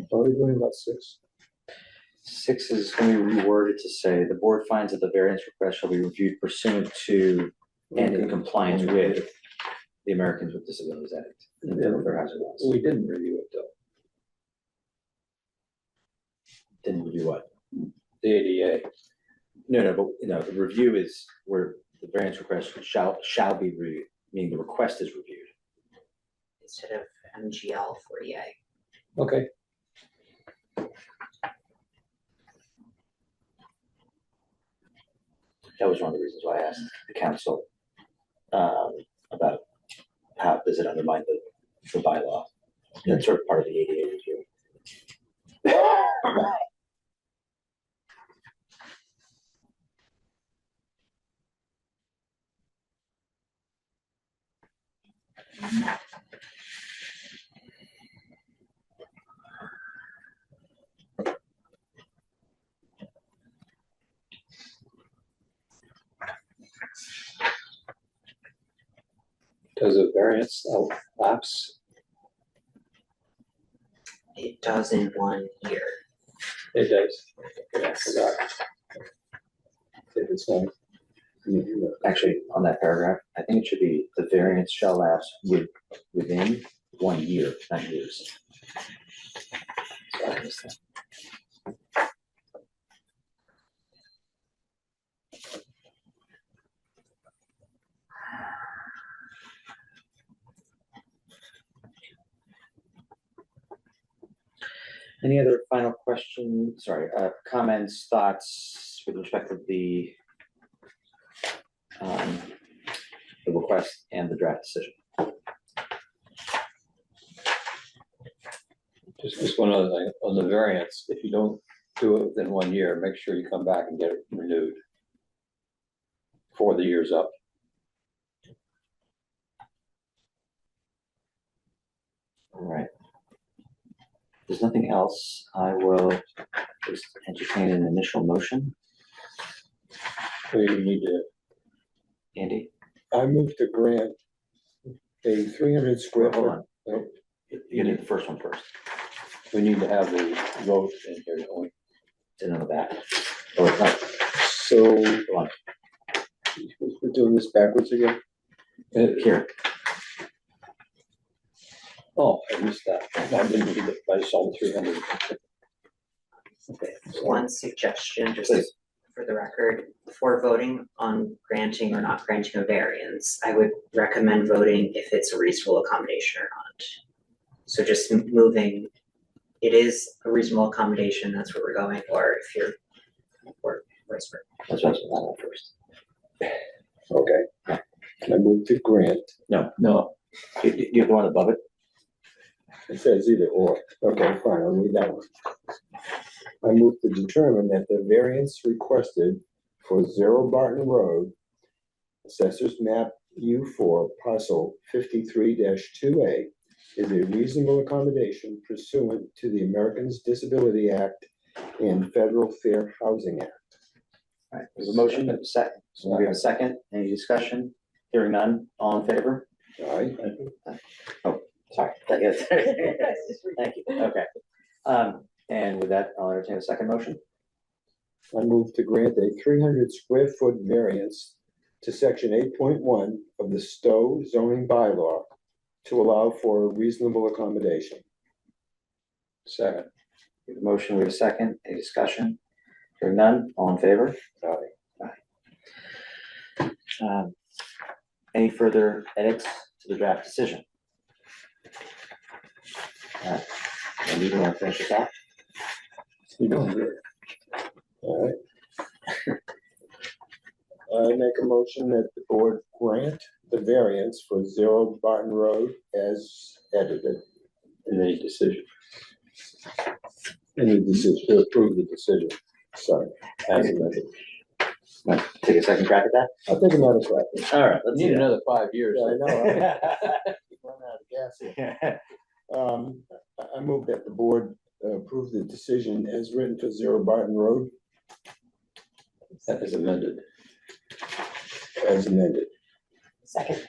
What are we doing about 6? 6 is going to be reworded to say the board finds that the variance request shall be reviewed pursuant to and in compliance with the Americans with Disabilities Act. And the Fair Housing laws. We didn't review it though. Didn't review what? The ADA. No, but the review is where the variance request shall be reviewed, meaning the request is reviewed. Instead of MGL 40A. Okay. That was one of the reasons why I asked the council about how does it undermine the bylaw. That's sort of part of the ADA review. Does a variance lapse? It does in 1 year. It does. Yeah, I forgot. If it's Actually, on that paragraph, I think it should be the variance shall lapse within 1 year, not years. So I missed that. Any other final questions, comments, thoughts with respect to the request and the draft decision? Just one other thing, on the variance, if you don't do it within 1 year, make sure you come back and get it renewed before the year's up. All right. If there's nothing else, I will just entertain an initial motion. So you need to, Andy? I move to grant a 300 square Hold foot. on. You do the first one first. We need to have the vote in here, don't we? It's in the back. Oh, it's not. So Go on. we're doing this backwards again? Here. Oh, I missed that. I didn't read it. I saw the 300. Okay. One suggestion, just Please. for the record, before voting on granting or not granting a variance, I would recommend voting if it's a reasonable accommodation or not. So just moving, it is a reasonable accommodation, that's where we're going, or if you're, or vice versa. That's what I was first. Okay. I move to grant. No. You have the one above it? It says either or. Okay, fine, I'll read that one. I move to determine that the variance requested for 0 Barton Road, Assessors Map U4, Parcel 53-2A, is a reasonable accommodation pursuant to the Americans with Disabilities Act and Federal Fair Housing Act. All right, there's a motion, and a second. So we have a second. Any discussion? Hearing none. All in favor? Aye. Oh, sorry. Thank you. Thank you. Okay. And with that, I'll entertain a second motion. I move to grant a 300 square foot variance to section 8.1 of the Stow zoning bylaw to allow for a reasonable accommodation. Second. We have a motion, we have a second. Any discussion? Hearing none. All in favor? Aye. Any further edits to the draft decision? And you want to finish this off? All right. I make a motion that the board grant the variance for 0 Barton Road as edited. Any decision. Any decision to approve the decision. Sorry. As amended. Want to take a second crack at that? I'll take another crack. All right, let's Need do that. another 5 years. Yeah, I know. All Run out of gas here. I move that the board approve the decision as written for 0 Barton Road That is amended. as amended. Second.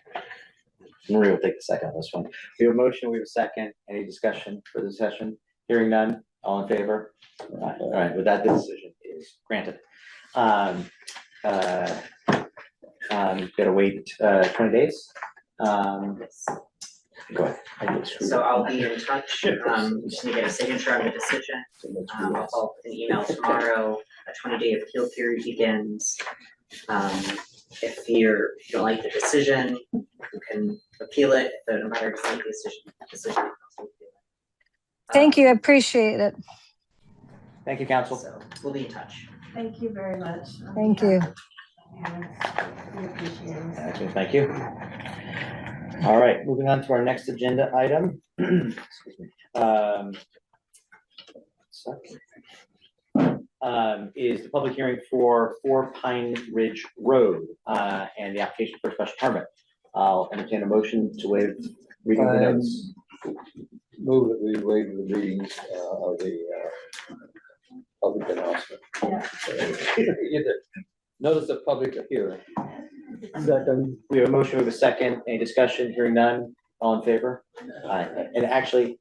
Maria will take the second on this one. We have a motion, we have a second. Any discussion for the session? Hearing none, all in favor? All right, with that, the decision is granted. Gotta wait 20 days. Go ahead. So I'll be in touch, just need to get a signature on the decision. I'll follow up with an email tomorrow, a 20-day appeal period begins. If you don't like the decision, you can appeal it, if no matter if you like the decision, you can also appeal it. Thank you, appreciate it. Thank you, council. So we'll be in touch. Thank you very much. Thank you. We appreciate it. Okay, thank you. All right, moving on to our next agenda item. Excuse me. Is the public hearing for 4 Pine Ridge Road and the application for a special permit. I'll entertain a motion to waive reading the notes. Move that we waive the readings of the public announcement. Notice of public hearing. Second. We have a motion, we have a second. Any discussion? Hearing none. All in favor? Aye. And actually,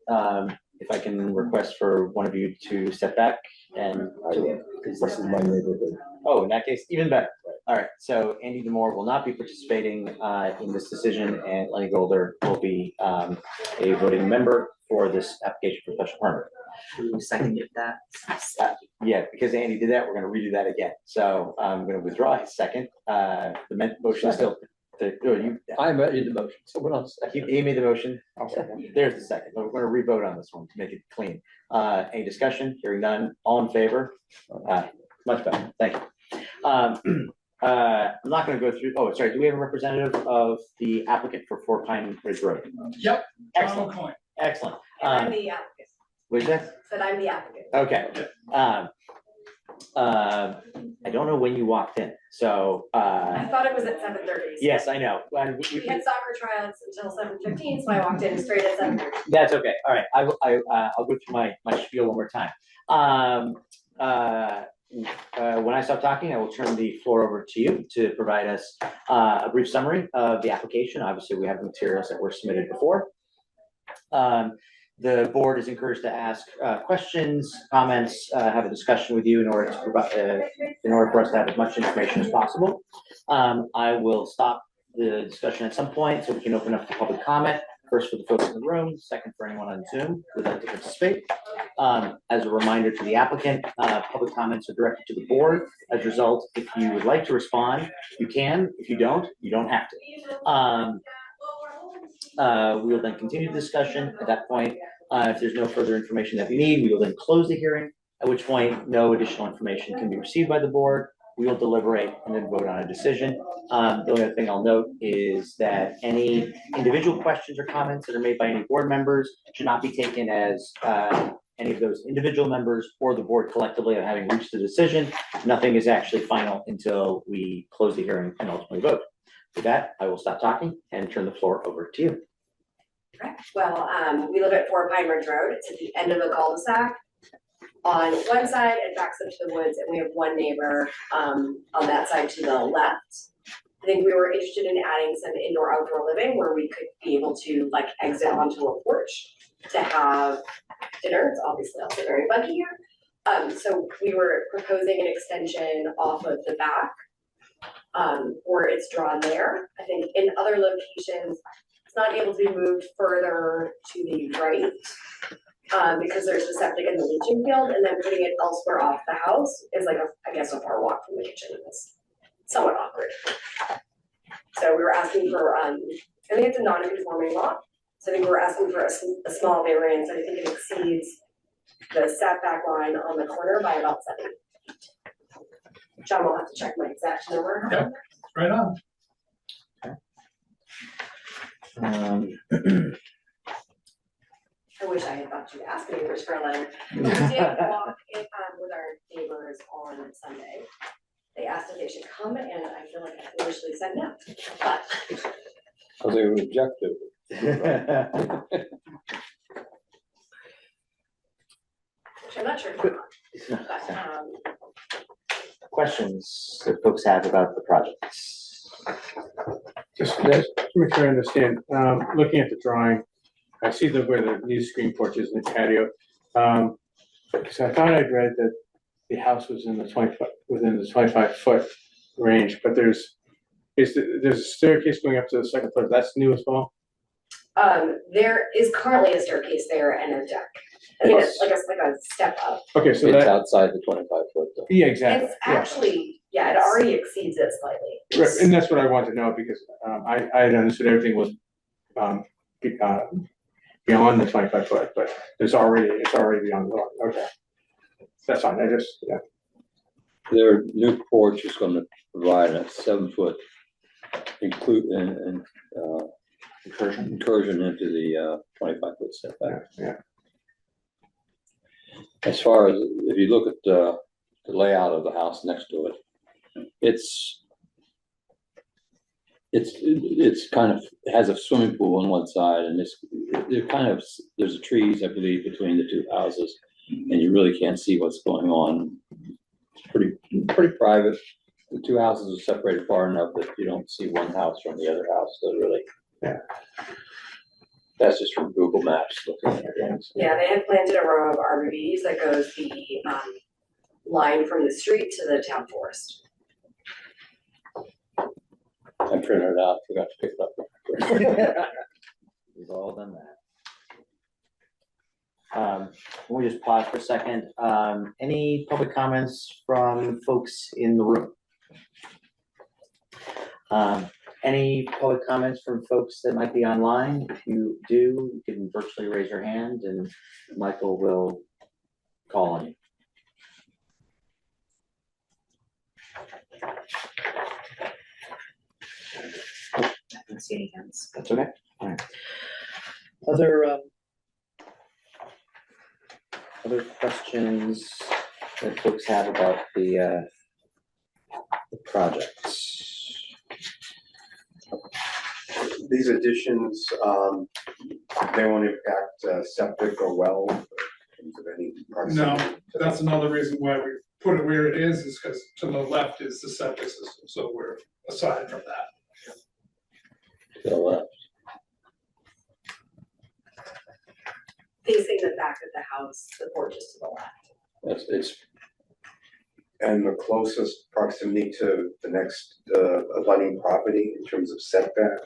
if I can request for one of you to step back and. Because this is my neighborhood. Oh, in that case, even better. All right, so Andy Demore will not be participating in this decision, and Lenny Golder will be a voting member for this application for special permit. Who seconded that? Yeah, because Andy did that, we're gonna redo that again. So I'm gonna withdraw his second. The motion is still, I made the motion, someone else. He made the motion. There's the second. We're gonna re-vote on this one to make it clean. Any discussion? Hearing none. All in favor? Much better. Thank you. I'm not gonna go through, oh, sorry, do we have a representative of the applicant for 4 Pine Ridge Road? Yep. Excellent. Excellent. I'm the applicant. What is that? Said I'm the applicant. Okay. I don't know when you walked in, so, I thought it was at 7:30. yes, I know. And We had soccer tryouts until 7:15, so I walked in straight at 7:30. That's okay. All right. I'll go through my spiel one more time. When I stop talking, I will turn the floor over to you to provide us a brief summary of the application. Obviously, we have the materials that were submitted before. The board is encouraged to ask questions, comments, have a discussion with you in order to provide, in order for us to have as much information as possible. I will stop the discussion at some point so we can open up to public comment. First for the folks in the room, second for anyone on Zoom who would like to participate. As a reminder to the applicant, public comments are directed to the board. As a result, if you would like to respond, you can. If you don't have to. We will then continue the discussion. At that point, if there's no further information that we need, we will then close the hearing, at which point no additional information can be received by the board. We will deliberate and then vote on a decision. The only other thing I'll note is that any individual questions or comments that are made by any board members should not be taken as any of those individual members or the board collectively of having reached a decision. Nothing is actually final until we close the hearing and ultimately vote. With that, I will stop talking and turn the floor over to you. Well, we live at 4 Pine Ridge Road. It's at the end of a cul-de-sac. On one side, it backs up to the woods, and we have one neighbor on that side to the left. I think we were interested in adding some indoor-outdoor living where we could be able to like exit onto a porch to have dinner. It's obviously also very buggy here. So we were proposing an extension off of the back where it's drawn there. I think in other locations, it's not able to be moved further to the right because there's the septic and the leaching field, and then putting it elsewhere off the house is like I guess a far walk from the kitchen. It's somewhat awkward. So we were asking for, I think it's a non-conforming lot. So I think we're asking for a small variance. I think it exceeds the setback line on the corner by about 7 feet. John will have to check my exact number. Yep, right on. I wish I had thought you'd ask neighbors for a letter. We did walk with our neighbors on Sunday. They asked if they should come, and I feel like I foolishly said no, but. Because they were objective. Which I'm not sure if I'm on, but, Questions that folks have about the projects? Just to make sure I understand, looking at the drawing, I see where the new screen porch is in the patio. So I thought I'd read that the house was in the 25-foot range, but there's a staircase going up to the second floor. That's new as well? there is currently a staircase there and a deck. I mean, it's like a step up. Okay, so It's that, outside the 25-foot though. yeah, exactly. It's actually, yeah, it already exceeds it slightly. Right, and that's what I wanted to know, because I had understood everything was beyond the 25-foot, but it's already beyond the law. Okay, that's fine. I just, yeah. Their new porch is gonna provide a 7-foot incursion into the 25-foot setback. Yeah. As far as, if you look at the layout of the house next to it, it's kind of, it has a swimming pool on one side, and there's trees, I believe, between the two houses, and you really can't see what's going on. It's pretty private. The two houses are separated far enough that you don't see one house from the other house, so really. Yeah. That's just from Google Maps looking at it. Yeah, they had planted a row of arborvitaes that goes the line from the street to the town forest. I printed it out, forgot to pick it up. We've all done that. Let me just pause for a second. Any public comments from folks in the room? Any public comments from folks that might be online? If you do, you can virtually raise your hand and Michael will call on you. I don't see any hands. That's okay. All right. Other questions that folks have about the projects? These additions, they won't impact septic or well in terms of any No, proximity to that's another reason why we put it where it is because to the left is the septic system, so we're aside from that. To the left. Facing the back of the house, the porch is to the left. It's And the closest proximity to the next abutting property in terms of setback?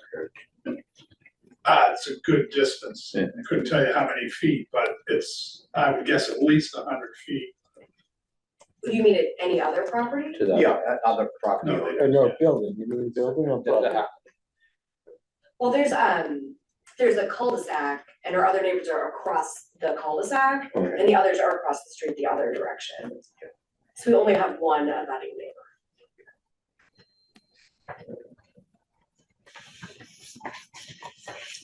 It's a good distance. I couldn't tell you how many feet, but it's, I would guess at least 100 feet. You mean at any other property? to the. Yeah, other property No, owners. No, building, you mean building or property? Well, there's a cul-de-sac and our other neighbors are across the cul-de-sac Okay. and the others are across the street the other direction. So we only have one abutting neighbor.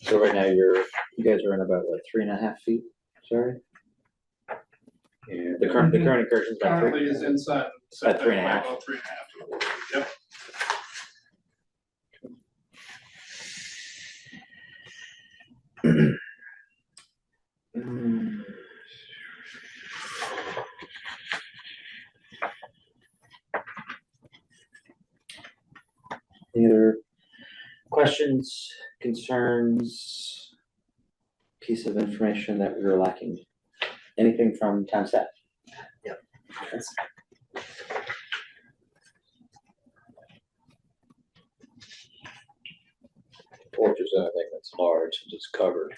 So right now you guys are in about what, 3.5 feet? Sorry? Yeah. The current incursion is about Currently 3. is inside. About 3.5. About 3.5. Yep. Any other questions, concerns, piece of information that we were lacking? Anything from town staff? Yep. Okay. Porch is anything that's large and it's covered.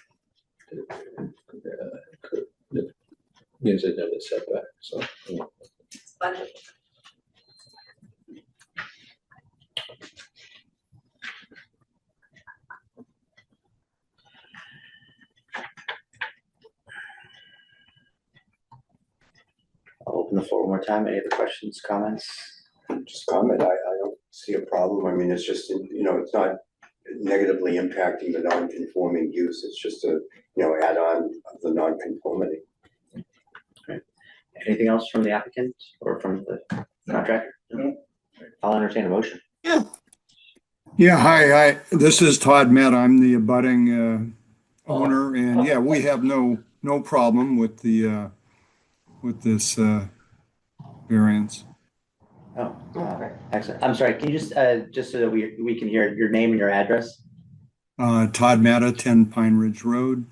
It means they know the setback, so. It's budget. I'll open the floor one more time. Any other questions, comments? Just comment, I don't see a problem. I mean, it's just, it's not negatively impacting the non-conforming use. It's just a, add-on of the non-conformity. Anything else from the applicant or from the contractor? No. I'll entertain a motion. Yeah, hi, this is Todd Met. I'm the abutting owner, and yeah, we have no problem with the with this variance. Oh, okay, excellent. I'm sorry, can you just so that we can hear your name and your address? Todd Mata, 10 Pine Ridge Road,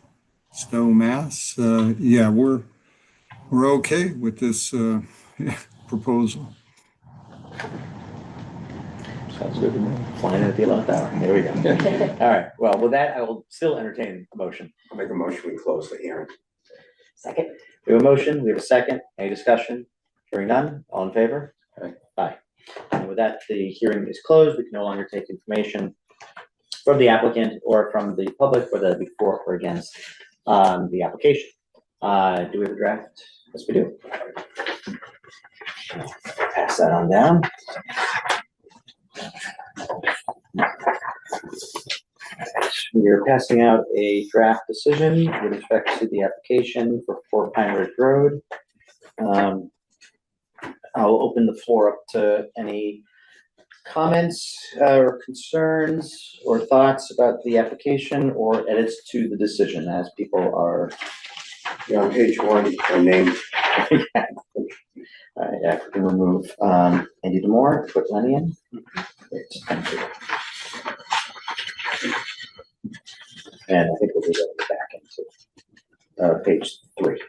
Stow, Mass. Yeah, we're okay with this proposal. Sounds good to me. Flying at the 11th hour. There we go. All right. Well, with that, I will still entertain a motion. I'll make a motion, we close the hearing. Second. We have a motion. We have a second. Any discussion? Hearing none. All in favor? Aye. Aye. And with that, the hearing is closed. We can no longer take information from the applicant or from the public, whether that be for or against the application. Do we have a draft? Yes, we do. Pass that on down. We are passing out a draft decision with respect to the application for 4 Pine Ridge Road. I'll open the floor up to any comments or concerns or thoughts about the application or edits to the decision as people are. Yeah, on page 1, our name. All right, yeah, we can remove Andy Demore, put Lenny in. Great, thank you. And I think we'll do that in the back end too. Page 3.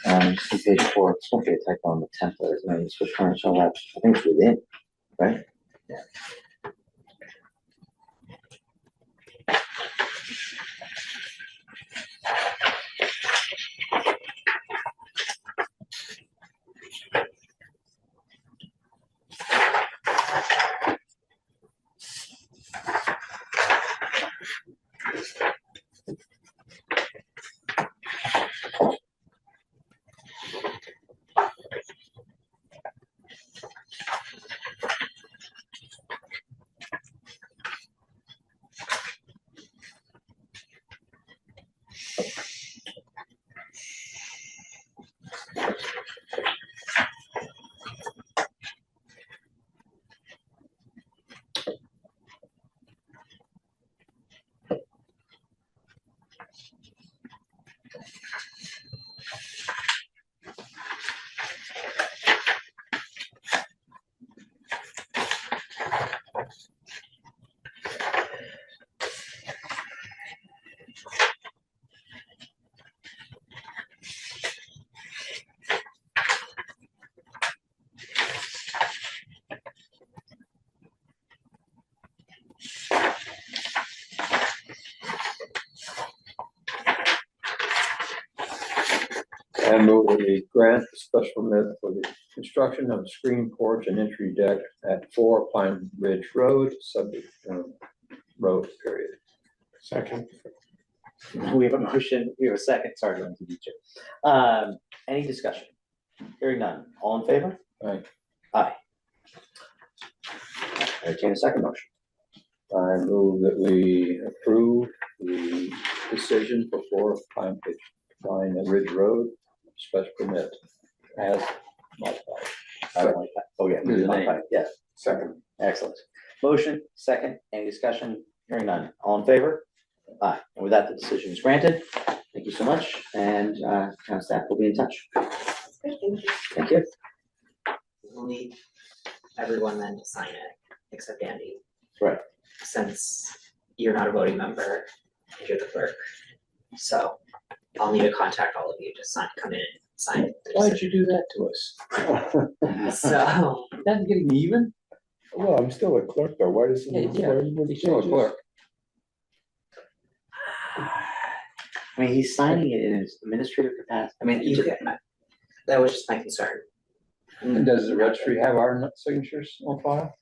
On page 4, it's going to be a typo on the template, isn't it? Switch current shall have, I think it's within, right? Yeah. I move that we grant the special permit for the construction of a screen porch and entry deck at 4 Pine Ridge Road, subject road period. Second. We have a motion, we have a second, sorry to interrupt you. Any discussion? Hearing none, all in favor? Aye. Aye. Entertain a second motion. I move that we approve the decision for 4 Pine Ridge Road, special permit as modified. I don't like that. Oh, yeah. With the name. Yeah. Second. Excellent. Motion, second, any discussion? Hearing none, all in favor? Aye. And with that, the decision is granted. Thank you so much, and town staff will be in touch. Thank you. We'll need everyone then to sign it, except Andy. Right. Since you're not a voting member, you're the clerk. So I'll need to contact all of you to sign, come in and sign. Why did you do that to us? So. That's getting even? Well, I'm still a clerk though, why does it? He's still a clerk. I mean, he's signing it in his administrative capacity. I mean, you can, that was just my concern. And does the registry have our signatures on file?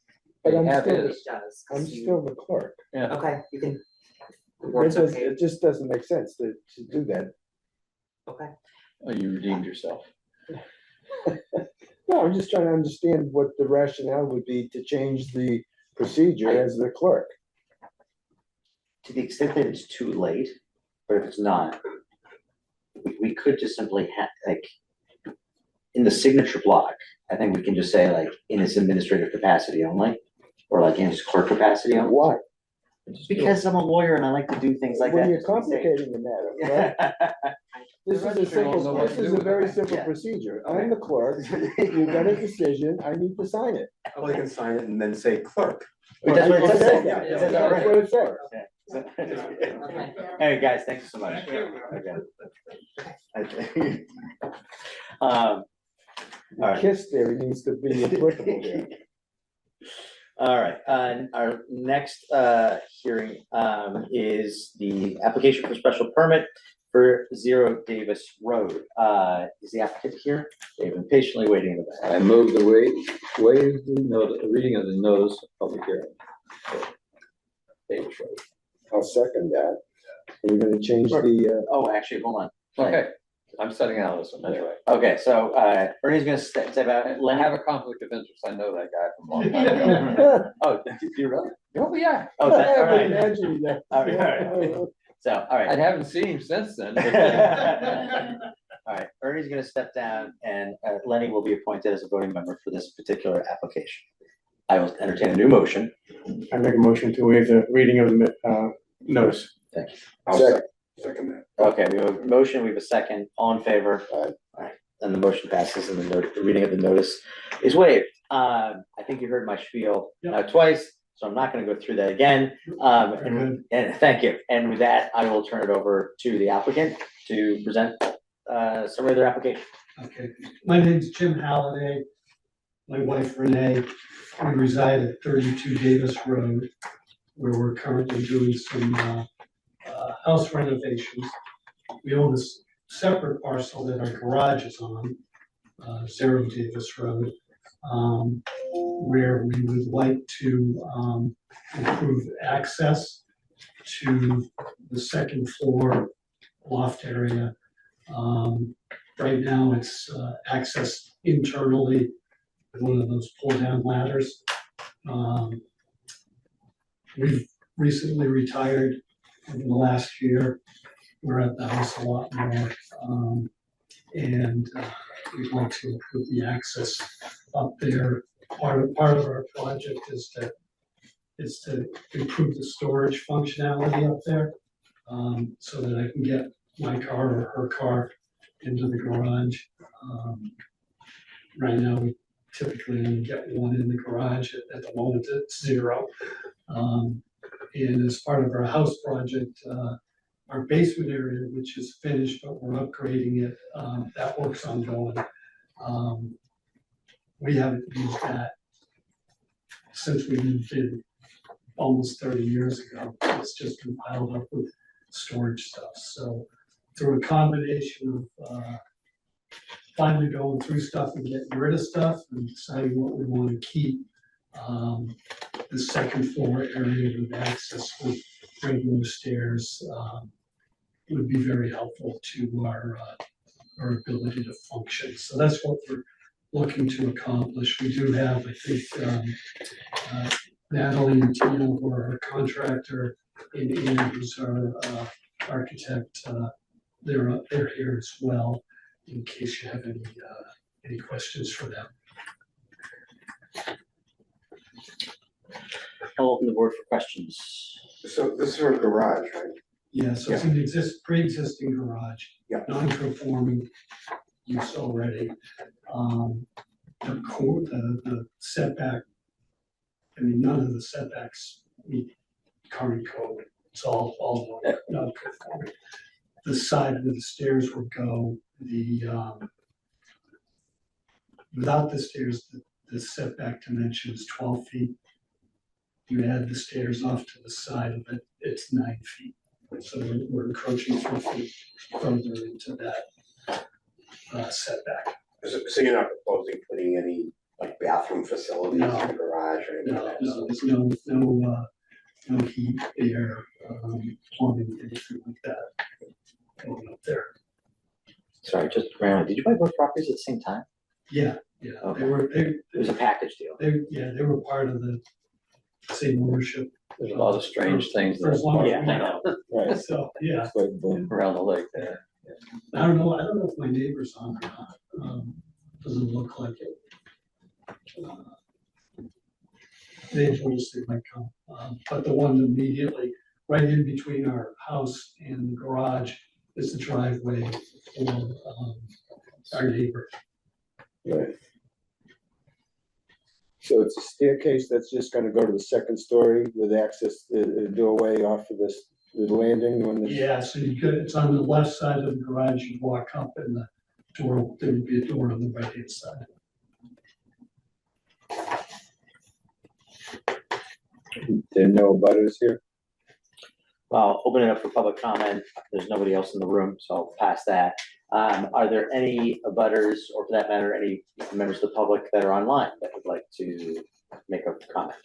But They I'm have still, his. It does. I'm still the clerk. Yeah. Okay, you can. The It board's does, okay. it just doesn't make sense to do that. Okay. Oh, you redeemed yourself. No, I'm just trying to understand what the rationale would be to change the procedure as the clerk. To the extent that it's too late, but if it's not, we could just simply have, like, in the signature block, I think we can just say, like, in his administrative capacity only, or like in his clerk capacity only. Why? Because I'm a lawyer and I like to do things like Well, that. you're complicating the matter, right? This is a simple, this is a very simple procedure. I'm the clerk, you got a decision, I need to sign it. Well, you can sign it and then say clerk. But that's what it It says. says that. It says That's that, what it says. right? Hey, guys, thank you so much. Okay. All right. KISS theory needs to be applicable here. All right, our next hearing is the application for special permit for 0 Davis Road. Is the applicant here? They've been patiently waiting in the back. I move the waive the reading of the notice of public hearing. Davis Road. I'll second that. We're gonna change the, Oh, actually, hold on. Okay, I'm setting out this one, that's right. Okay, so Ernie's gonna step out. I have a conflict of interest, I know that guy from a long time ago. Oh, do you really? Oh, yeah. Oh, that, all I right. imagine that. All right. So, all I right. haven't seen him since then. All right, Ernie's gonna step down and Lenny will be appointed as a voting member for this particular application. I will entertain a new motion. I make a motion to waive the reading of the notice. Thank you. I'll second that. Okay, we have a motion, we have a second, all in favor? All right, and the motion passes and the reading of the notice is waived. I think you heard my spiel twice, so I'm not gonna go through that again. And thank you. And with that, I will turn it over to the applicant to present summary of their application. Okay, my name's Jim Halliday. My wife Renee, we reside at 32 Davis Road, where we're currently doing some house renovations. We own this separate parcel that our garage is on, 0 Davis Road, where we would like to improve access to the second floor loft area. Right now, it's accessed internally with one of those pull-down ladders. We've recently retired over the last year. We're at the house a lot more, and we'd like to improve the access up there. Part of our project is to improve the storage functionality up there, so that I can get my car or her car into the garage. Right now, we typically only get one in the garage. At the moment, it's 0. And as part of our house project, our basement area, which is finished, but we're upgrading it, that work's ongoing. We haven't used that since we moved in almost 30 years ago. It's just been piled up with storage stuff. So through a combination of finally going through stuff and getting rid of stuff and deciding what we want to keep, the second floor area with access with regular stairs would be very helpful to our ability to function. So that's what we're looking to accomplish. We do have, I think, Natalie and Tina, who are our contractor, and Ian, who's our architect. They're here as well, in case you have any questions for them. I'll open the board for questions. So this is our garage, right? Yeah, so it's an pre-existing garage, non-conforming use already. The setback, I mean, none of the setbacks meet current code. It's all non-conforming. The side where the stairs would go, without the stairs, the setback dimension is 12 feet. You add the stairs off to the side of it, it's 9 feet. So we're encroaching 3 feet further into that setback. So you're not proposing putting any like bathroom facilities in the garage or anything like that? No, there's no heat, air, plumbing, anything like that going up there. Sorry, just randomly, did you buy both properties at the same time? Yeah, Okay. It was a package deal. They were part of the same ownership. There's a lot of strange things. For as long as Yeah, we I know. Right. So, yeah. Around the lake there. I don't know if my neighbor's on or not. Doesn't look like it. They told us they might come, but the one immediately right in between our house and the garage is the driveway for our neighbor. Right. So it's a staircase that's just gonna go to the second story with access, the doorway off of this, the landing when the. Yeah, so it's on the left side of the garage, you walk up and the door, there would be a door on the right hand side. There are no butters here? Well, open it up for public comment. There's nobody else in the room, so I'll pass that. Are there any abutters, or for that matter, any members of the public that are online that would like to make a comment?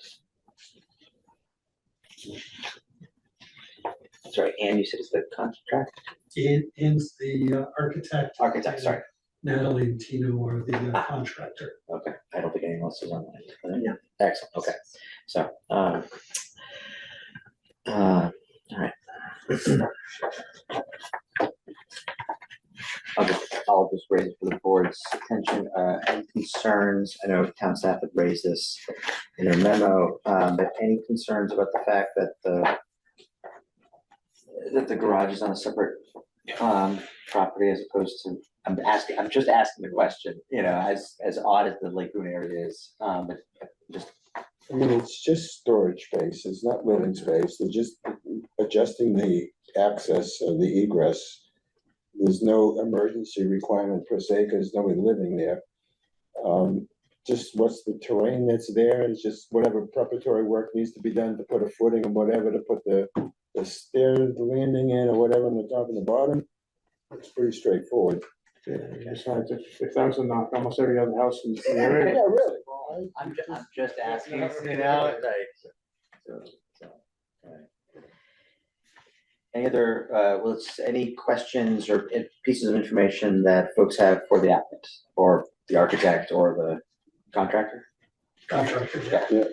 Sorry, Ann, you said it's the contract? Ian's the architect. Architect, sorry. Natalie and Tino are the contractor. Okay, I don't think anyone else is online. Yeah. Excellent, okay. So, all right. I'll just raise it for the board's attention. Any concerns? I know town staff had raised this in their memo, but any concerns about the fact that the garage is on a separate property as opposed to, I'm just asking the question, you know, as odd as the Lakewood area is, but just. I mean, it's just storage space, it's not living space, they're just adjusting the access or the egress. There's no emergency requirement per se, because nobody living there. Just what's the terrain that's there, it's just whatever preparatory work needs to be done to put a footing or whatever, to put the stairs, the landing in or whatever on the top and the bottom. It's pretty straightforward. Yeah, besides, if that was a knock, almost every other house in the area. Yeah, really. I'm just asking, you know, like, any other, any questions or pieces of information that folks have for the applicant or the architect or the contractor? Contractor, Yeah.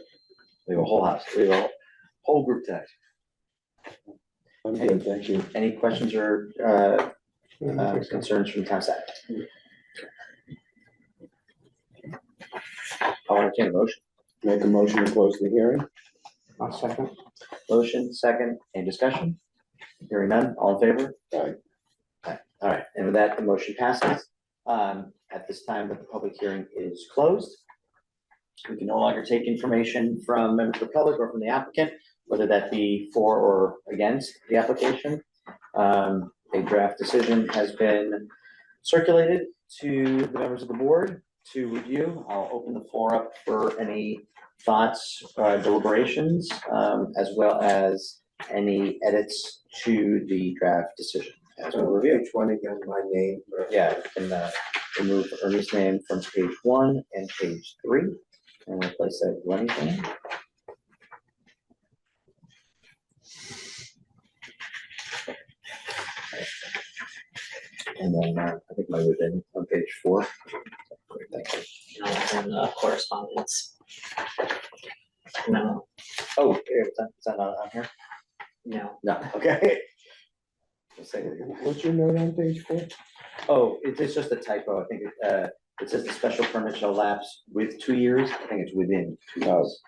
We have a whole house, we have a whole group tonight. I'm good, thank you. Any questions or concerns from town staff? I'll entertain a motion. Make a motion to close the hearing. I'll second. Motion, second, any discussion? Hearing none, all in favor? Aye. Aye. All right, and with that, the motion passes. At this time, the public hearing is closed. We can no longer take information from members of the public or from the applicant, whether that be for or against the application. A draft decision has been circulated to the members of the board to review. I'll open the floor up for any thoughts, deliberations, as well as any edits to the draft decision as we review. Which one again, my name? Yeah, you can remove Ernie's name from page 1 and page 3 and replace that with Lenny's name. And then I think my within on page 4. Great, thank you. And correspondence. No, Oh, is that not on here? no. No, okay. Let's say it again. What's your note on page 4? Oh, it's just a typo. I think it says the special permit shall lapse with 2 years. I think it's within 2 years.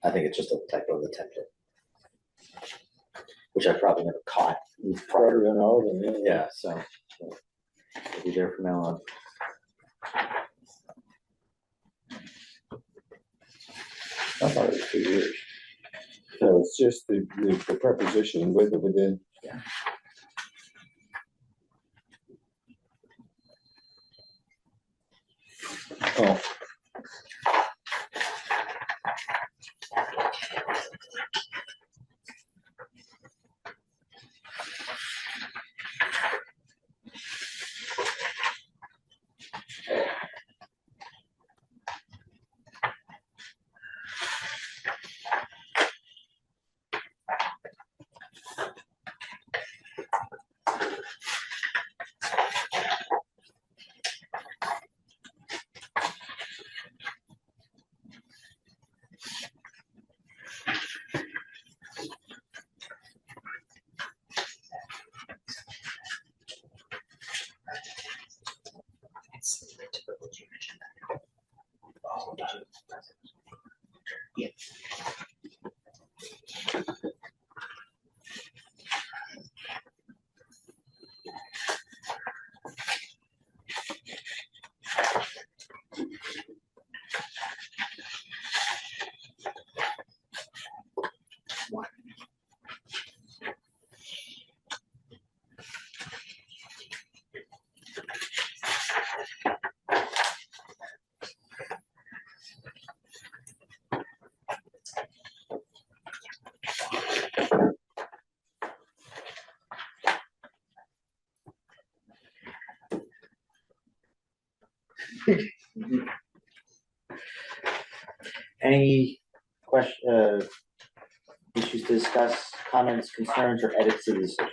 I think it's just a typo of the template, which I probably never caught prior. Probably on all of them, Yeah, so it'll be there from now on. I thought it was 2 years. No, it's just the preposition with or within. Yeah. Oh. Any issues to discuss, comments, concerns, or edits to the decision?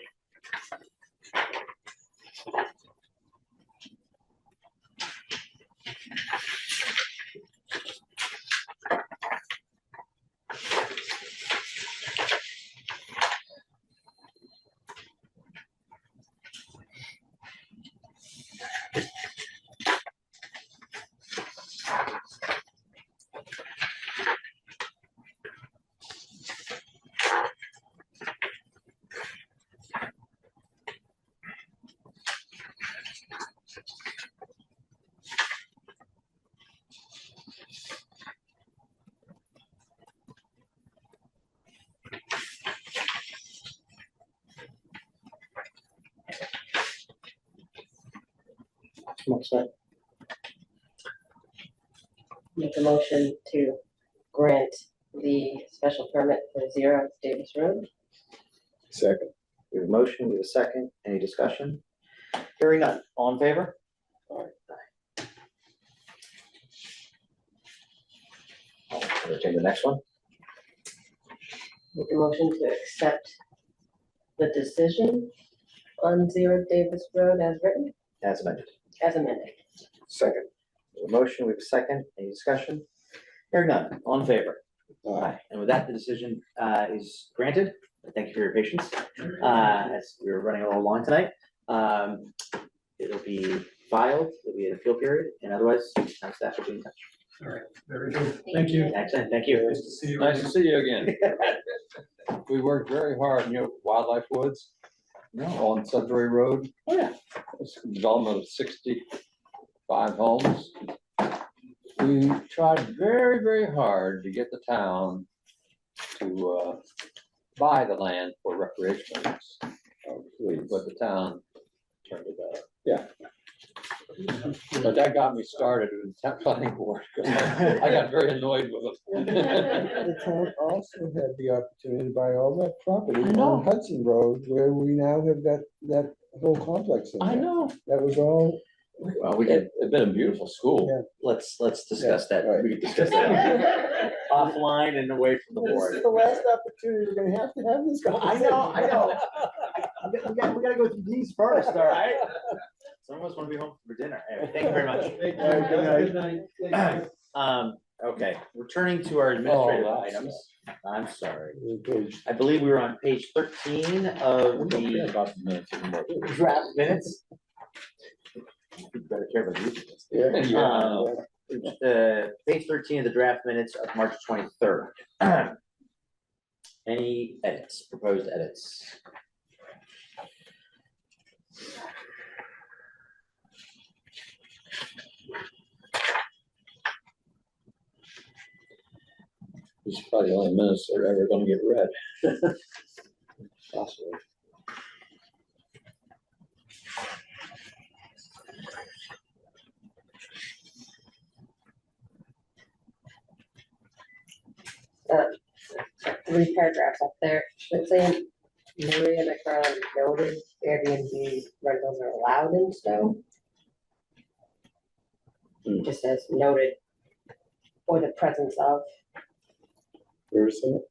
Make a motion to grant the special permit for 0 Davis Road. Second. We have a motion, we have a second, any discussion? Hearing none, all in favor? I'll entertain the next one. Make a motion to accept the decision on 0 Davis Road as written, As amended. as amended. Second. We have a motion, we have a second, any discussion? Hearing none, all in favor? Aye. And with that, the decision is granted. Thank you for your patience. As we were running a little long tonight, it'll be filed, there'll be an appeal period, and otherwise, town staff will be in touch. All right, very good. Thank you. Excellent, thank you. Nice to see you. Nice to see you again. We worked very hard, Wildlife Woods, on Sudbury Road. Oh, yeah. It's a development of 65 homes. We tried very, very hard to get the town to buy the land for recreational use. But the town turned it down. Yeah. But that got me started with the town planning board. I got very annoyed with them. The town also had the opportunity to buy all that property I know. on Hudson Road, where we now have that whole complex in there. I know. That was all. Well, we did. It's been a beautiful school. Yeah. Let's discuss that. right. We can discuss that offline and away from the This board. is the last opportunity we're gonna have this I conversation. know. We gotta go through these first, all right? Some of us want to be home for dinner. Anyway, thank you very much. Good night. Okay, returning to our administrative Oh, items. I'm sorry. Page I believe we were on page 13 of the About the minutes anymore. draft minutes. You better care about these. Yeah. Page 13 of the draft minutes of March 23rd. Any edits, proposed edits? These are probably the only minutes that are ever gonna get read. Possibly. Three paragraphs up there, it's saying Maria McCron noted Airbnb rentals are allowed in Stow. Just says noted, or the presence of. Where is it?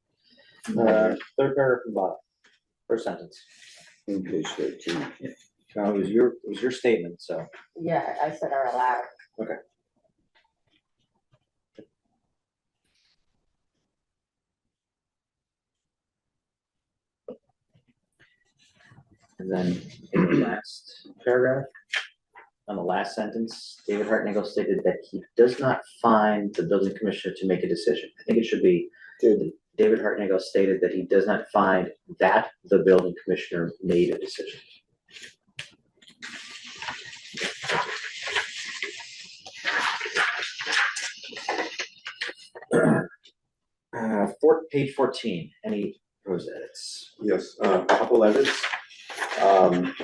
Third paragraph from the bottom, first sentence. On page 13. No, it was your statement, so. Yeah, I said are allowed. Okay. And then in the last paragraph, on the last sentence, David Hartnagel stated that he does not find the building commissioner to make a decision. I think it should be, David Hartnagel stated that he does not find that the building commissioner made a decision. Page 14, any proposed edits? Yes, a couple edits. 1,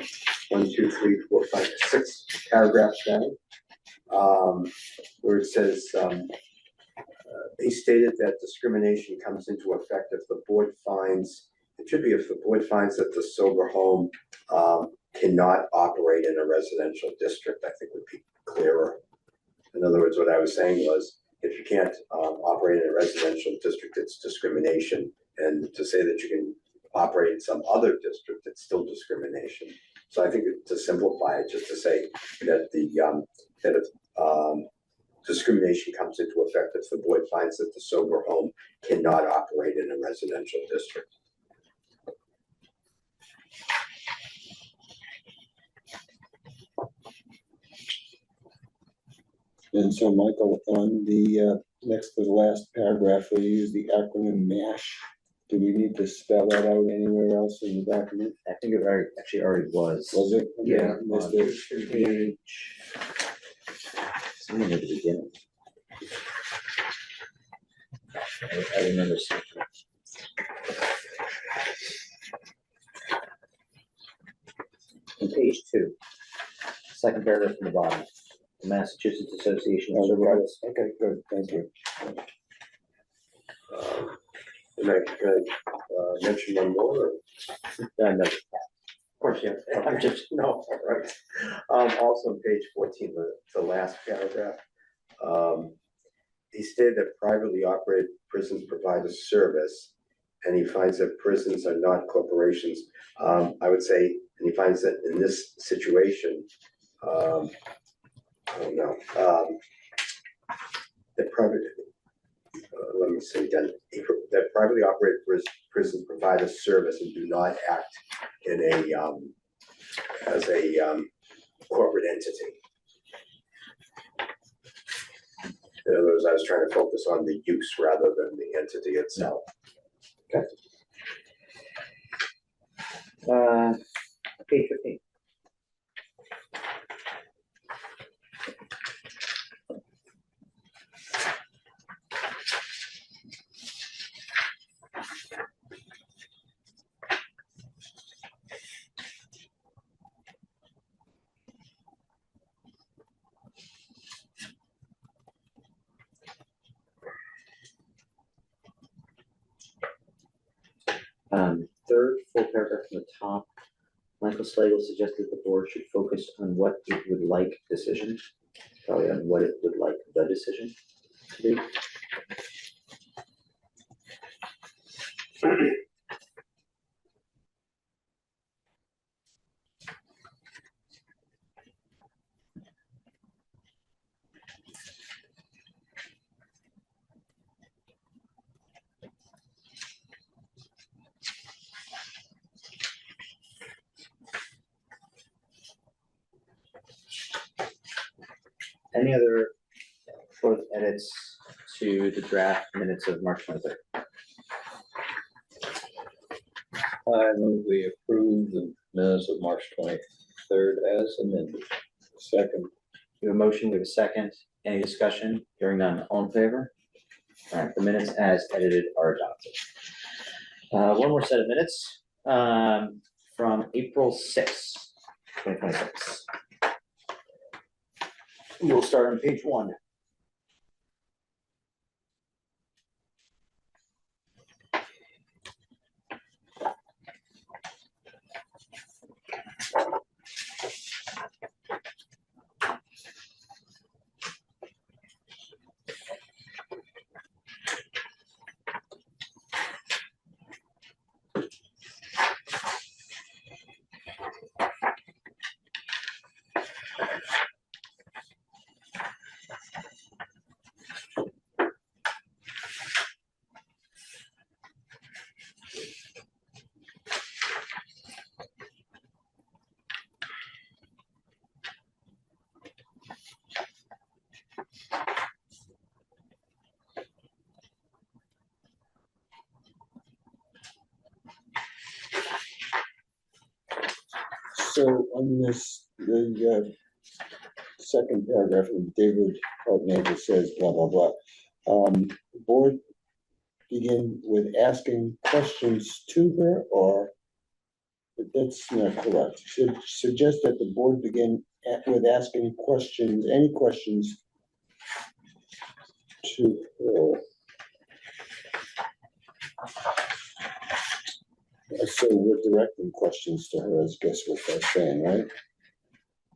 2, 3, 4, 5, 6 paragraphs down. Where it says, they stated that discrimination comes into effect if the board finds, it should be if the board finds that the sober home cannot operate in a residential district, I think would be clearer. In other words, what I was saying was, if you can't operate in a residential district, it's discrimination. And to say that you can operate in some other district, it's still discrimination. So I think to simplify it, just to say that discrimination comes into effect if the board finds that the sober home cannot operate in a residential district. And so, Michael, on the next to the last paragraph, we use the acronym MASH. Do we need to spell that out anywhere else in the document? I think it actually already was. Was it? Yeah. Missed it. Page. Something at the beginning. I remember seeing it. On page 2, second paragraph from the bottom. the Massachusetts Association of Oh, got it. Supervisors. Okay, good, thank you. And I could, mention one more, or? No, Of course, yeah, I'm just, no, all right. Also on page 14, the last paragraph, he stated that privately operated prisons provide a service, and he finds that prisons are not corporations. I would say, and he finds that in this situation, I don't know, that let me say again, that privately operated prisons provide a service and do not act in as a corporate entity. In other words, I was trying to focus on the use rather than the entity itself. Okay. Page 15. Third full paragraph from the top. Michael Slagle suggested the board should focus on what it would like decision, probably on what it would like the decision to be. Any other fourth edits to the draft minutes of March 23rd? I move we approve the minutes of March 23rd as amended. Second. We have a motion, we have a second. Any discussion? Hearing none. All in favor? All right, the minutes as edited are adopted. One more set of minutes from April 6th, 2026. We'll start on page 1. So on this, the second paragraph of David Hartnagel says blah, blah, blah. The board begin with asking questions to her, or that's not correct. Should suggest that the board begin with asking questions, any questions to her. So we're directing questions to her, I guess what they're saying, right?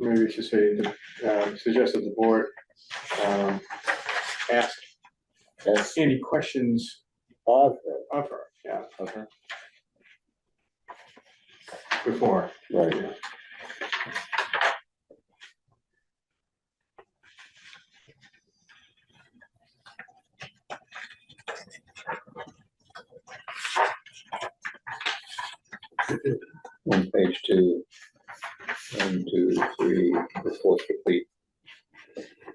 Maybe we should say, suggest that the board ask any questions of her, yeah. Okay. Before. Right. Yeah. On page 2, 1, 2, 3, the fourth complete.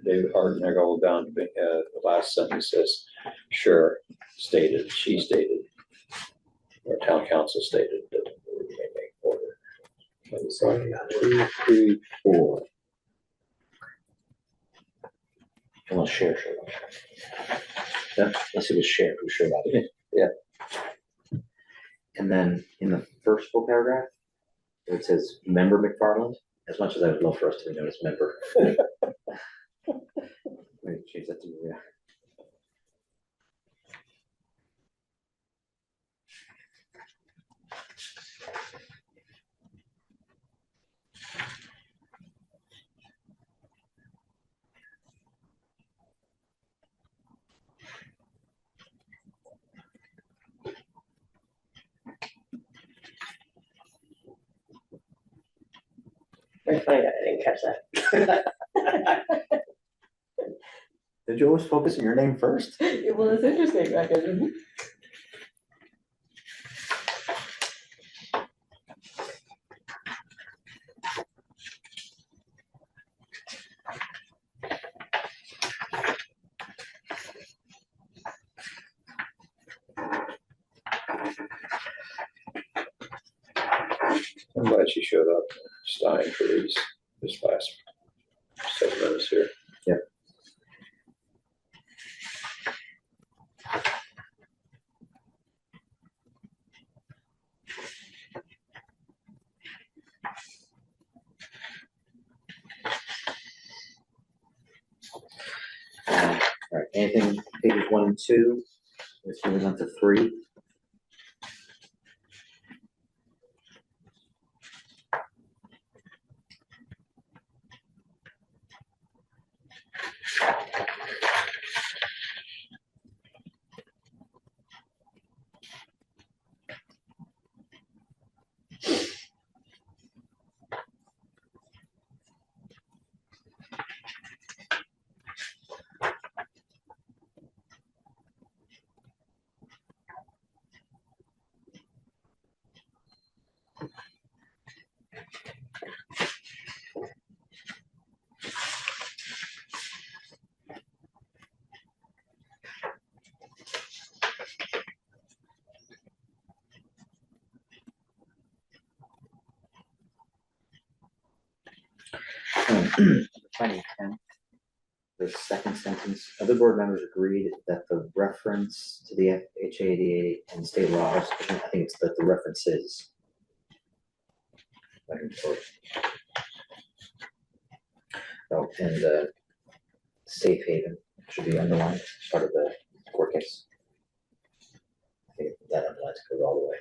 David Hartnagel down to the last sentence says, sure, stated, she stated, or town council stated that we may make order. 1, 2, 3, 4. And we'll share. Yeah, let's see, share, who's sure about it. Yeah. And then in the first full paragraph, it says member McFarland, as much as I would love for us to be known as member. Wait, change that to Maria. Very funny that I didn't catch that. Did you always focus on your name first? Well, it's interesting, I can. I'm glad she showed up, Stein, for this last 7 minutes here. Yep. All right, anything, pages 1 and 2, let's move on to 3. Finding 10, the second sentence, other board members agreed that the reference to the HADA and state laws, I think it's that the references. Oh, and safe haven should be underlined as part of the court case. I think that underlines goes all the way.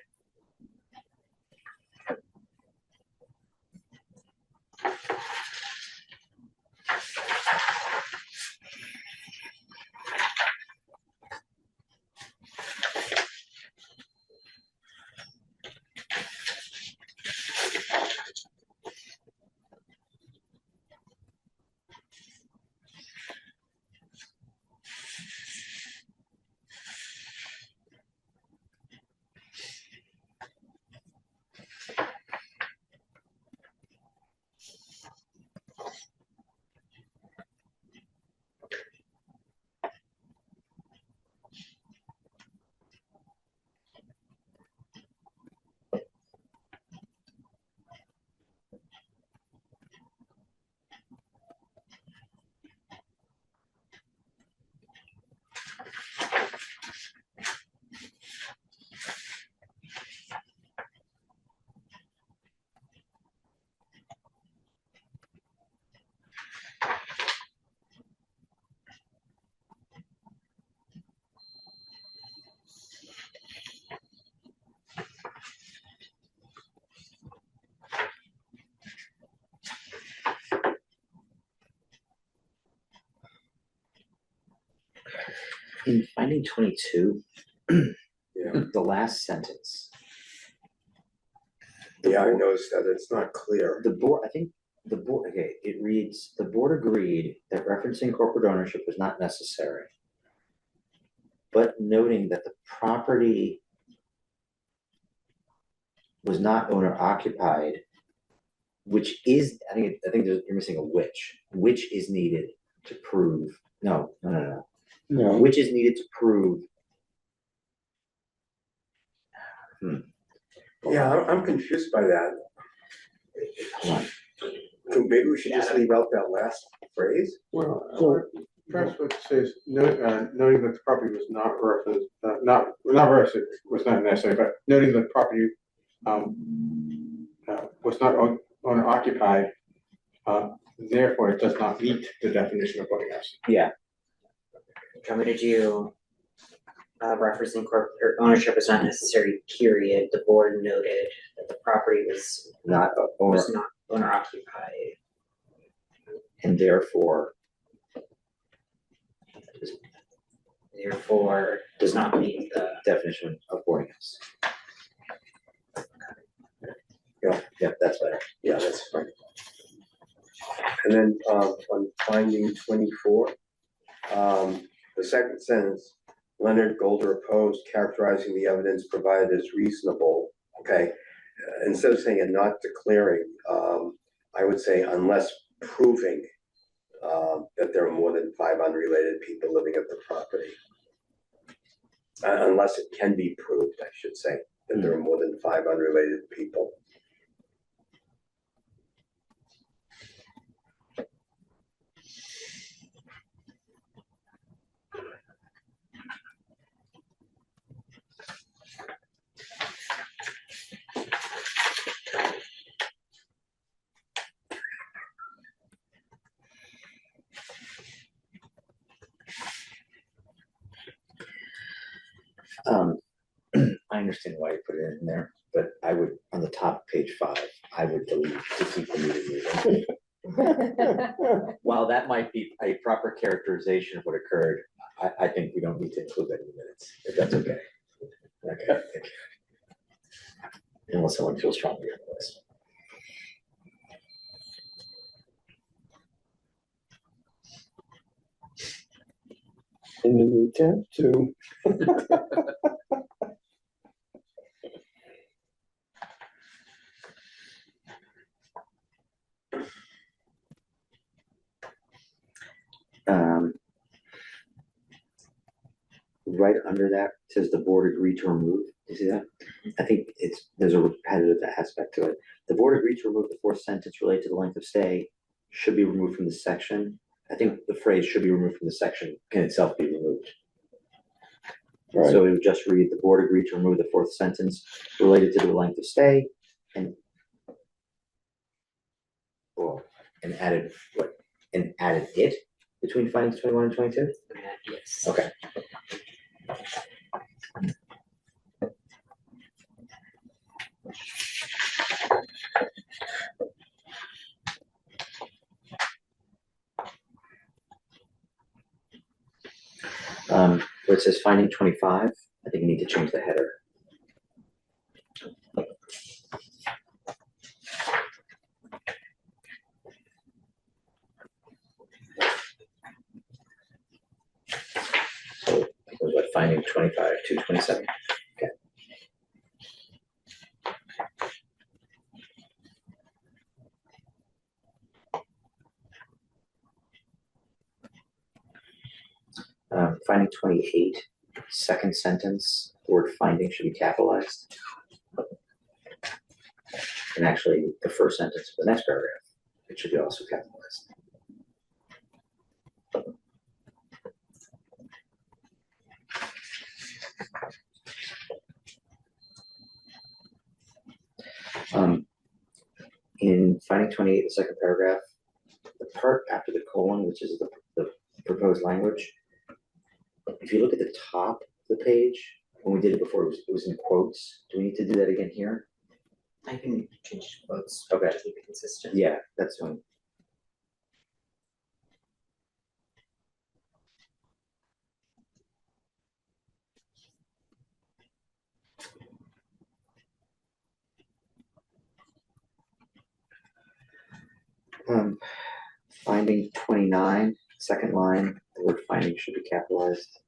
In finding 22, the last sentence. Yeah, I noticed that it's not clear. The board, I think the board, okay, it reads, the board agreed that referencing corporate ownership was not necessary, but noting that the property was not owner occupied, which is, I think you're missing a which is needed to prove, no. Which is needed to prove. Yeah, I'm confused by that. Hold on. So maybe we should just leave out that last phrase? Well, perhaps what it says, noting that the property was not referenced, was not necessary, but noting that the property was not owner occupied, therefore it does not meet the definition of boarding house. Yeah, Do you want me to do referencing corporate or ownership is not necessary, period. The board noted that the property was not was not owner occupied. and therefore Therefore does not meet the definition of boarding house. Yeah, that's better. Yeah, that's fine. And then, on finding 24, the second sentence, Leonard Golder opposed, characterizing the evidence provided as reasonable. Okay, instead of saying and not declaring, I would say unless proving that there are more than 5 unrelated people living at the property. Unless it can be proved, I should say, that there are more than 5 unrelated people. I understand why you put it in there, but I would, on the top of page 5, I would delete to keep the meeting moving. While that might be a proper characterization of what occurred, I think we don't need to include that in the minutes, if that's okay. Okay. Unless someone feels strongly otherwise. In an attempt to. Right under that says the board agreed to remove. You see that? I think there's a repetitive aspect to it. The board agreed to remove the 4th sentence related to the length of stay should be removed from the section. I think the phrase should be removed from the section can itself be removed. Right. So it would just read, the board agreed to remove the 4th sentence related to the length of stay and added what? And added it between findings 21 and 22? Yes. Okay. Where it says finding 25, I think you need to change the header. So it was what, finding 25 to 27. Okay. Finding 28, second sentence, the word finding should be capitalized. And actually, the first sentence of the next paragraph, it should be also capitalized. In finding 28, the second paragraph, the part after the colon, which is the proposed language, if you look at the top of the page, when we did it before, it was in quotes. Do we need to do that again here? I can change quotes. Okay. To keep it consistent. Yeah, that's one. Finding 29, second line, the word finding should be capitalized.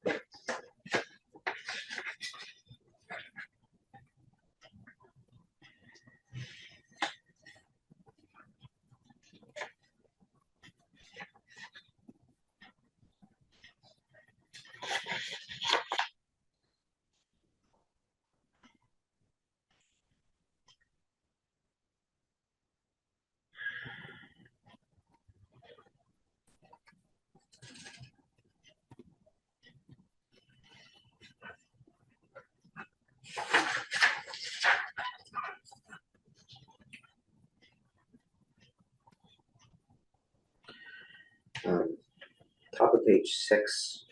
page 6,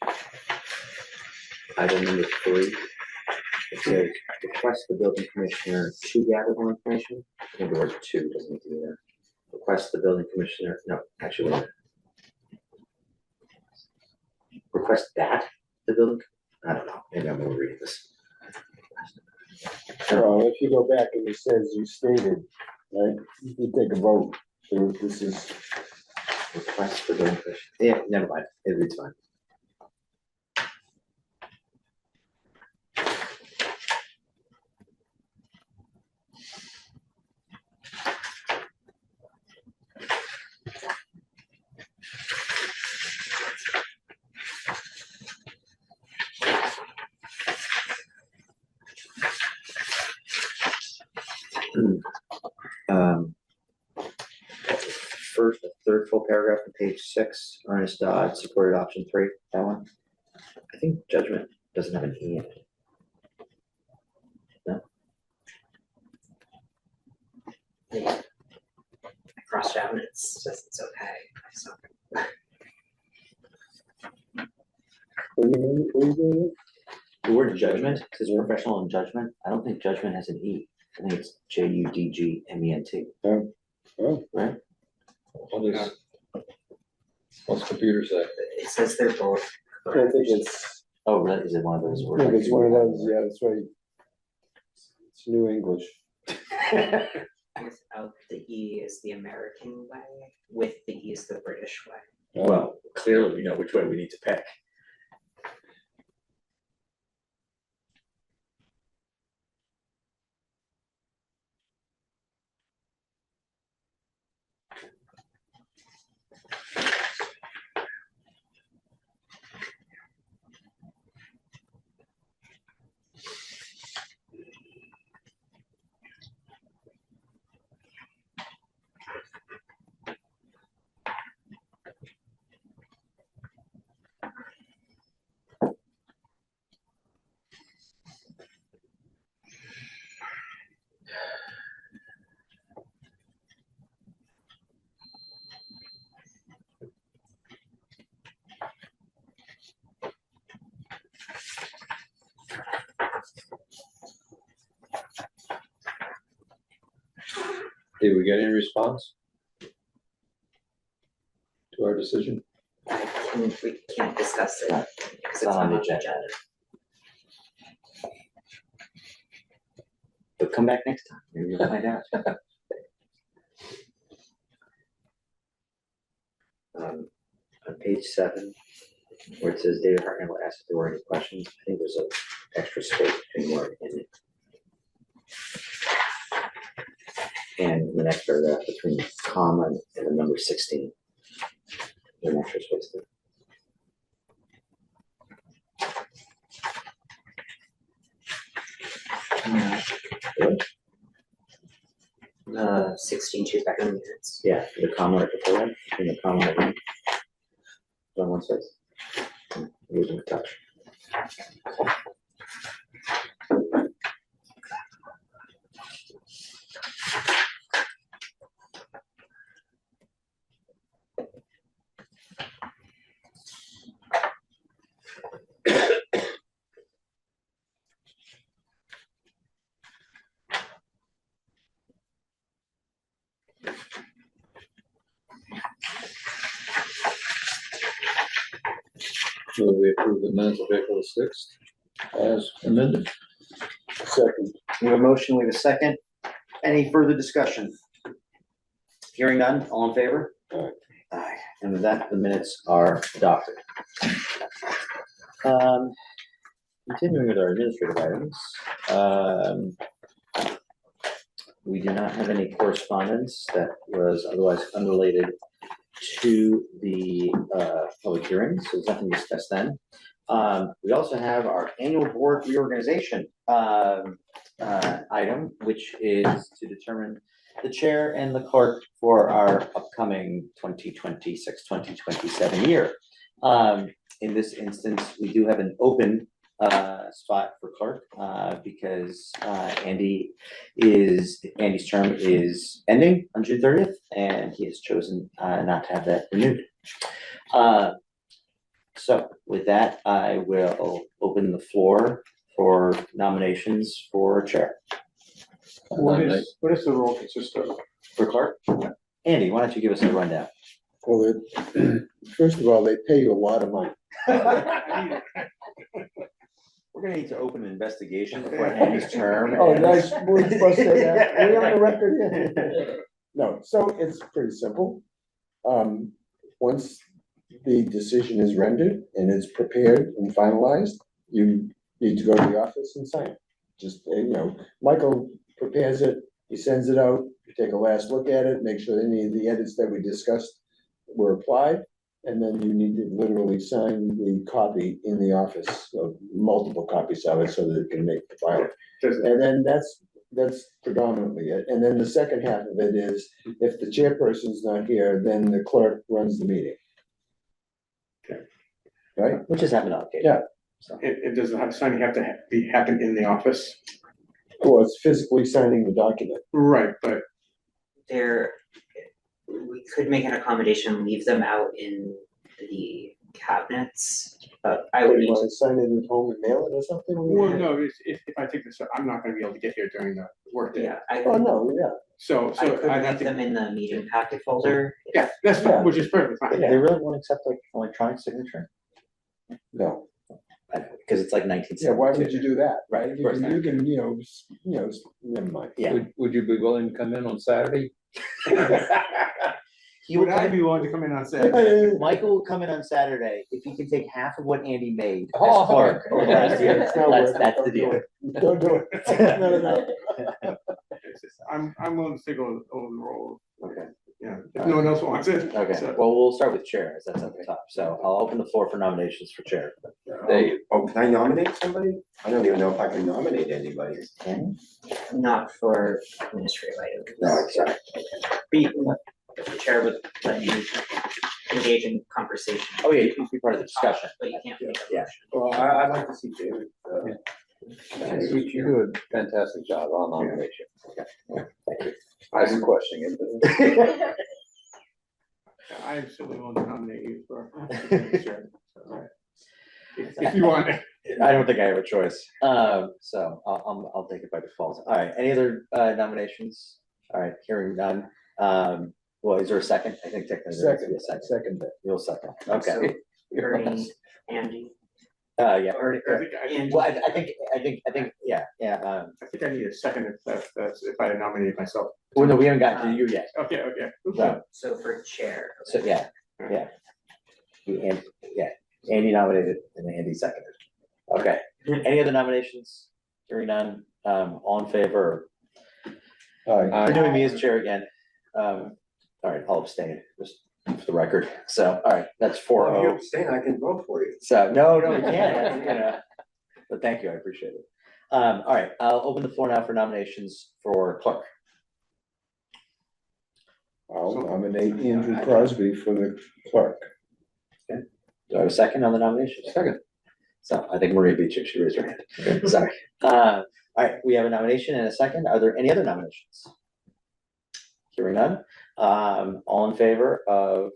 item number 3. It says, request the building commissioner to gather more information. I think the word to doesn't need to be there. Request the building commissioner, no, actually, wait. Request that the building, I don't know, maybe I'm overreading this. So if you go back and it says you stated, right, you take a vote, so this is. Request the building commissioner, yeah, never mind, it reads fine. First, the third full paragraph on page 6, Ernest Dodd supported option 3, that one. I think judgment doesn't have an E in it. No? I crossed out and it says it's okay, so. What do you mean? The word judgment says professional and judgment. I don't think judgment has an E. I think it's JUDGMENT. Oh, right? What's computer say? It says they're both. I think it's, Oh, really? Is it one of those I words? think it's one of those, yeah, that's right. It's New English. Without the E is the American way, with the E is the British way. Well, clearly we know which way we need to pick. Did we get any response to our decision? We can't discuss it because it's not on the agenda. But come back next time, maybe you'll find out. On page 7, where it says David Hartnagel asked if there were any questions, I think there's an extra space between word and it. And the next paragraph between comma and the number 16. There's an extra space there. Really? 16 2-second minutes. Yeah, the comma right before it, and the comma and the on one space. Losing a touch. Will we approve the minutes of April 6th as amended? Second. We have a motion, we have a second. Any further discussion? Hearing none, all in favor? Aye. Aye. And with that, the minutes are adopted. Continuing with our administrative items, we do not have any correspondence that was otherwise unrelated to the public hearing, so there's nothing to discuss then. We also have our annual board reorganization item, which is to determine the chair and the clerk for our upcoming 2026-2027 year. In this instance, we do have an open spot for clerk because Andy's term is ending on June 30th, and he has chosen not to have that renewed. So with that, I will open the floor for nominations for chair. What is the role consist of? For clerk? Andy, why don't you give us a rundown? Well, first of all, they pay you a lot of money. We're gonna need to open an investigation before Andy's term. Oh, nice. We're supposed to say that. We're on the record here. No, so it's pretty simple. Once the decision is rendered and it's prepared and finalized, you need to go to the office and sign it. Just, Michael prepares it, he sends it out, you take a last look at it, make sure any of the edits that we discussed were applied, and then you need to literally sign the copy in the office, of multiple copies of it, so that it can make the file. And then that's predominantly it. And then the second half of it is, if the chairperson's not here, then the clerk runs the meeting. Okay. Right? Which is happening on occasion. Yeah. So. It doesn't have signing have to happen in the office. Well, it's physically signing the document. Right, but we could make an accommodation, leave them out in the cabinets, but I would need to sign it at home and mail it or something. Well, no, if I take this, I'm not gonna be able to get here during the workday. Yeah, Oh, no, yeah. So I could I'd have leave to. them in the meeting packet folder. Yeah, that's fine, which is perfectly fine. They really won't accept like electronic signature? No. Because it's like 1972. Yeah, why would you do that? Right, of You course can, not. you can, never mind. Yeah. Would you be willing to come in on Saturday? Would I be willing to come in on Saturday? Michael will come in on Saturday if he can take half of what Andy made as Oh, clerk over the last year. It's not worth it. That's the deal. Don't do it. No. I'm willing to take over the role. Okay. Yeah, if no one else wants it. Okay, So- well, we'll start with chair, as that's at the top. So I'll open the floor for nominations for chair. Oh, can I nominate somebody? I don't even know if I can nominate anybody. Not for administrative items. No, I'm sorry. The chair would let you engage in conversation. Oh, yeah, you can be part of the discussion. But you can't make a Yeah. Well, I'd like to see David. You do a fantastic job on nomination. Thank you. I was questioning it. I am certainly willing to nominate you for chair. So, if you want it. I don't think I have a choice. So I'll take it by default. All right, any other nominations? All right, hearing none. Well, is there a second? I think technically there needs to be a second. Second. You'll second. Okay. Ernie, Andy. Yeah. I I think, yeah. I think I need a second if I nominate myself. Well, no, we haven't gotten to you yet. Okay. So for chair. So, yeah. Andy nominated and Andy seconded. Okay. Any other nominations? Hearing none. All in favor? You're doing me as chair again. All right, I'll abstain, just for the record. So, all right, that's 4-0. If you abstain, I can vote for you. So, no, you can't. But thank you, I appreciate it. All right, I'll open the floor now for nominations for clerk. I'll nominate Andrew Crosby for the clerk. Okay. Do I have a second on the nomination? Second. So I think Maria Beach, she raised her hand. Okay. Sorry. All right, we have a nomination and a second. Are there any other nominations? Hearing none. All in favor of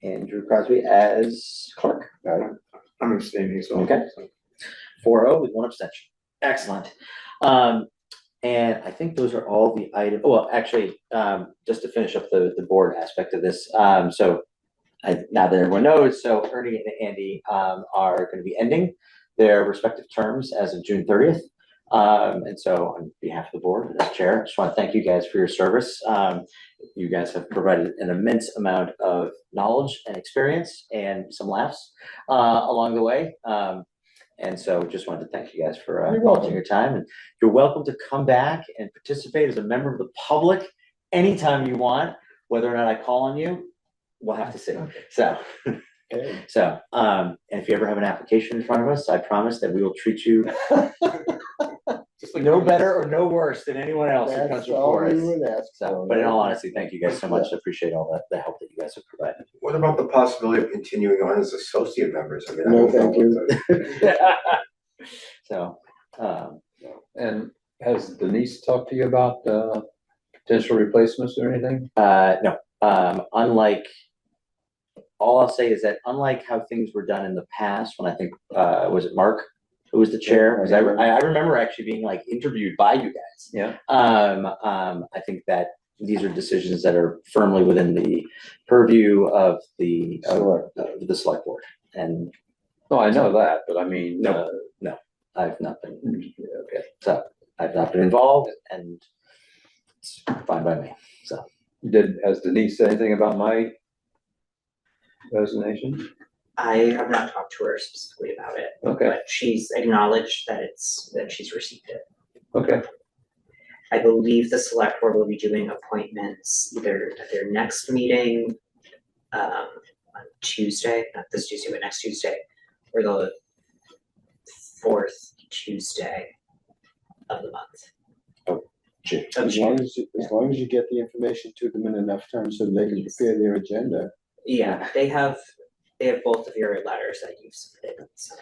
Andrew Crosby as clerk? I'm abstaining, so. Okay. 4-0 with 1 abstention. Excellent. And I think those are all the items. Well, actually, just to finish up the board aspect of this. So now that everyone knows, so Ernie and Andy are going to be ending their respective terms as of June 30th. And so on behalf of the board, as chair, I just want to thank you guys for your service. You guys have provided an immense amount of knowledge and experience and some laughs along the way. And so just wanted to thank you guys for volunteering your time. And you're welcome to come back and participate as a member of the public anytime you want. Whether or not I call on you, we'll have to see. So, and if you ever have an application in front of us, I promise that we will treat you no better or no worse than anyone else who comes before us. So, but in all honesty, thank you guys so much. I appreciate all the help that you guys have provided. What about the possibility of continuing on as associate members? I mean, No, I don't thank know you. So, And has Denise talked to you about potential replacements or anything? No. Unlike all I'll say is that unlike how things were done in the past, when I think, was it Mark who was the chair? Because I remember actually being like interviewed by you guys. Yeah. I think that these are decisions that are firmly within the purview of the select board. And No, I know that, but I mean, no, I've not been, okay, so I've not been involved and it's fine by me, so. has Denise said anything about my resignation? I have not talked to her specifically about it. Okay. But she's acknowledged that she's received it. Okay. I believe the select board will be doing appointments either at their next meeting, on Tuesday, not this Tuesday, but next Tuesday, or the fourth Tuesday of the month. As long as you get the information to them in enough time so they can prepare their agenda. Yeah, they have both of your letters that you've submitted. So.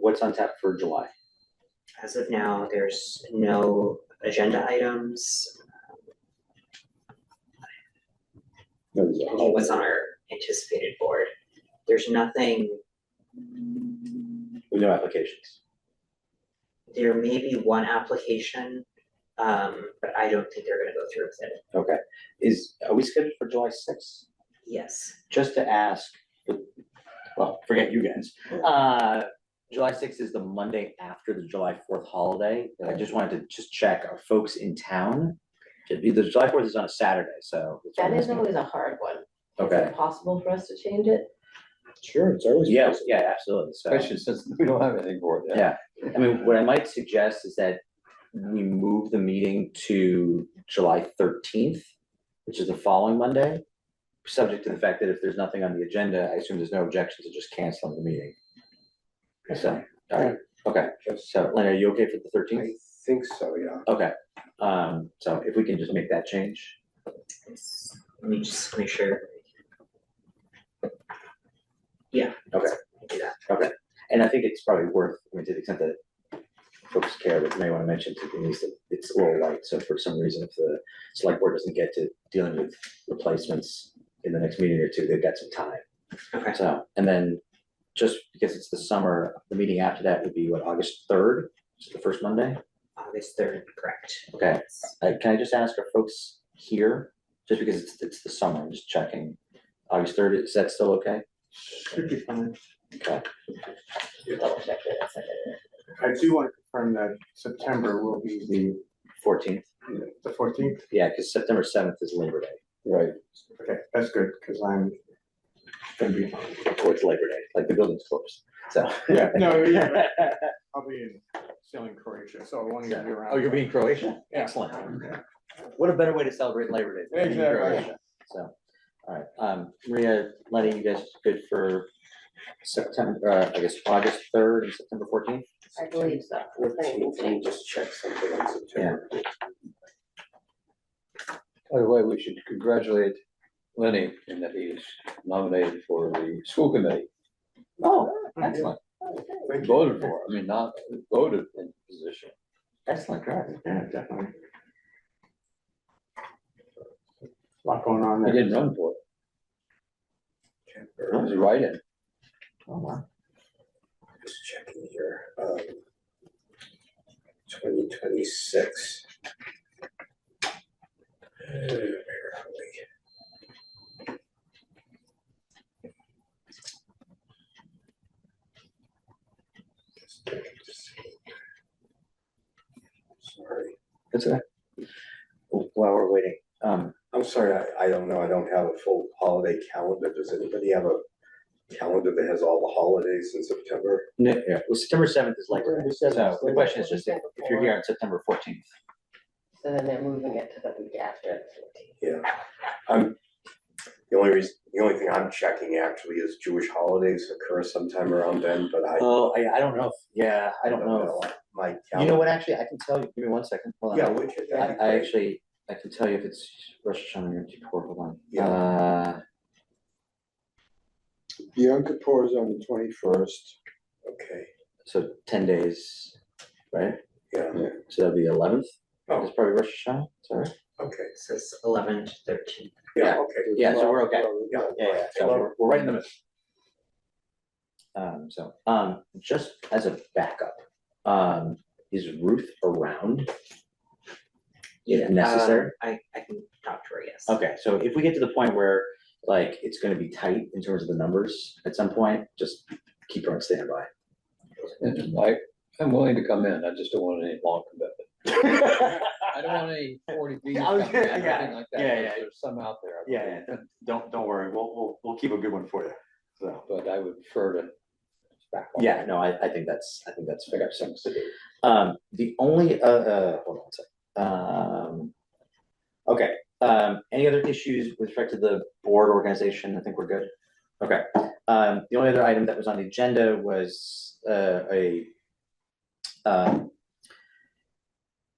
What's on tap for July? As of now, there's no agenda items. What's on our anticipated board? There's nothing. With no applications. There may be one application, but I don't think they're gonna go through with it. Okay. Are we scheduled for July 6th? Yes. Just to ask, well, forget you guys. July 6th is the Monday after the July 4th holiday. And I just wanted to check, are folks in town? The July 4th is on a Saturday, so. That is always a hard one. Okay. Is it possible for us to change it? Sure, it's always. Yeah, possible. yeah, absolutely. So, Especially since we don't have anything for it. yeah. I mean, what I might suggest is that we move the meeting to July 13th, which is the following Monday, subject to the fact that if there's nothing on the agenda, I assume there's no objection to just canceling the meeting. So, all right, okay. So, Lynn, are you okay for the 13th? I think so, yeah. Okay. So if we can just make that change. Let me just make sure. Yeah. Okay. Do that. Okay. And I think it's probably worth, I mean, to the extent that folks care, but you may want to mention to Denise that it's a little light. So for some reason, if the select board doesn't get to dealing with replacements in the next meeting or two, they've got some time. Okay. So, and then just because it's the summer, the meeting after that would be what, August 3rd? Which is the first Monday? August 3rd, correct. Okay. Can I just ask, are folks here? Just because it's the summer, I'm just checking. August 3rd, is that still okay? Should be fine. Okay. Double check that. I do want to confirm that September will be The 14th? the 14th. Yeah, because September 7th is Labor Day. Right. Okay, that's good, because I'm gonna be, Before it's Labor Day, like the building's closed, so. yeah, no, yeah, I'll be still in Croatia, so I want to get you around. Oh, you'll be in Croatia? Yeah. Excellent. What a better way to celebrate Labor Day than being in Exactly. Croatia. So, all right, Maria, Lenny, you guys good for September, I guess, August 3rd and September 14th? I believe so. Let me just check something on September. By the way, we should congratulate Lenny in that he's nominated for the school committee. Oh, excellent. Voted for, I mean, not voted in position. Excellent, great. Yeah, definitely. A lot going on He there. didn't run for it. It was a write-in. Oh, wow. Just checking here, 2026. Where are we? Just checking to see. Sorry, That's okay. While we're waiting, I'm sorry, I don't know, I don't have a full holiday calendar. Does anybody have a calendar that has all the holidays in September? no, yeah, well, September 7th is Labor Day. So the question is just if you're here on September 14th. So then they're moving it to the week after. Yeah, the only thing I'm checking actually is Jewish holidays occur sometime around then, but I. Oh, I don't know. Yeah, I don't know. My You calendar. know what, actually, I can tell you, give me 1 second. Hold on. Yeah, would you? That'd be I great. actually, I can tell you if it's Rosh Hashanah or Yom Kippur, hold on. Yeah. Yom Kippur is on the 21st. Okay, So 10 days, right? yeah, So that'd be 11th? It's probably Rosh Hashanah, sorry. Okay. It says 11 to 13. Yeah, Okay. yeah, so we're okay. Yeah. Yeah, so we're right in the middle. Just as a backup, is Ruth around? If necessary? I can talk to her, yes. Okay, so if we get to the point where, like, it's gonna be tight in terms of the numbers at some point, just keep her on standby. And like, I'm willing to come in, I just don't want any long commitment. I don't want any 40 Bs I was coming in, or gonna- anything like that, yeah, because yeah. there's some out there. I Yeah, believe. don't worry, we'll keep a good one for you, so. But I would prefer to back off. Yeah, no, I think that's fair, things to do. The only, hold on a second. Okay, any other issues with respect to the board organization? I think we're good. Okay, the only other item that was on the agenda was,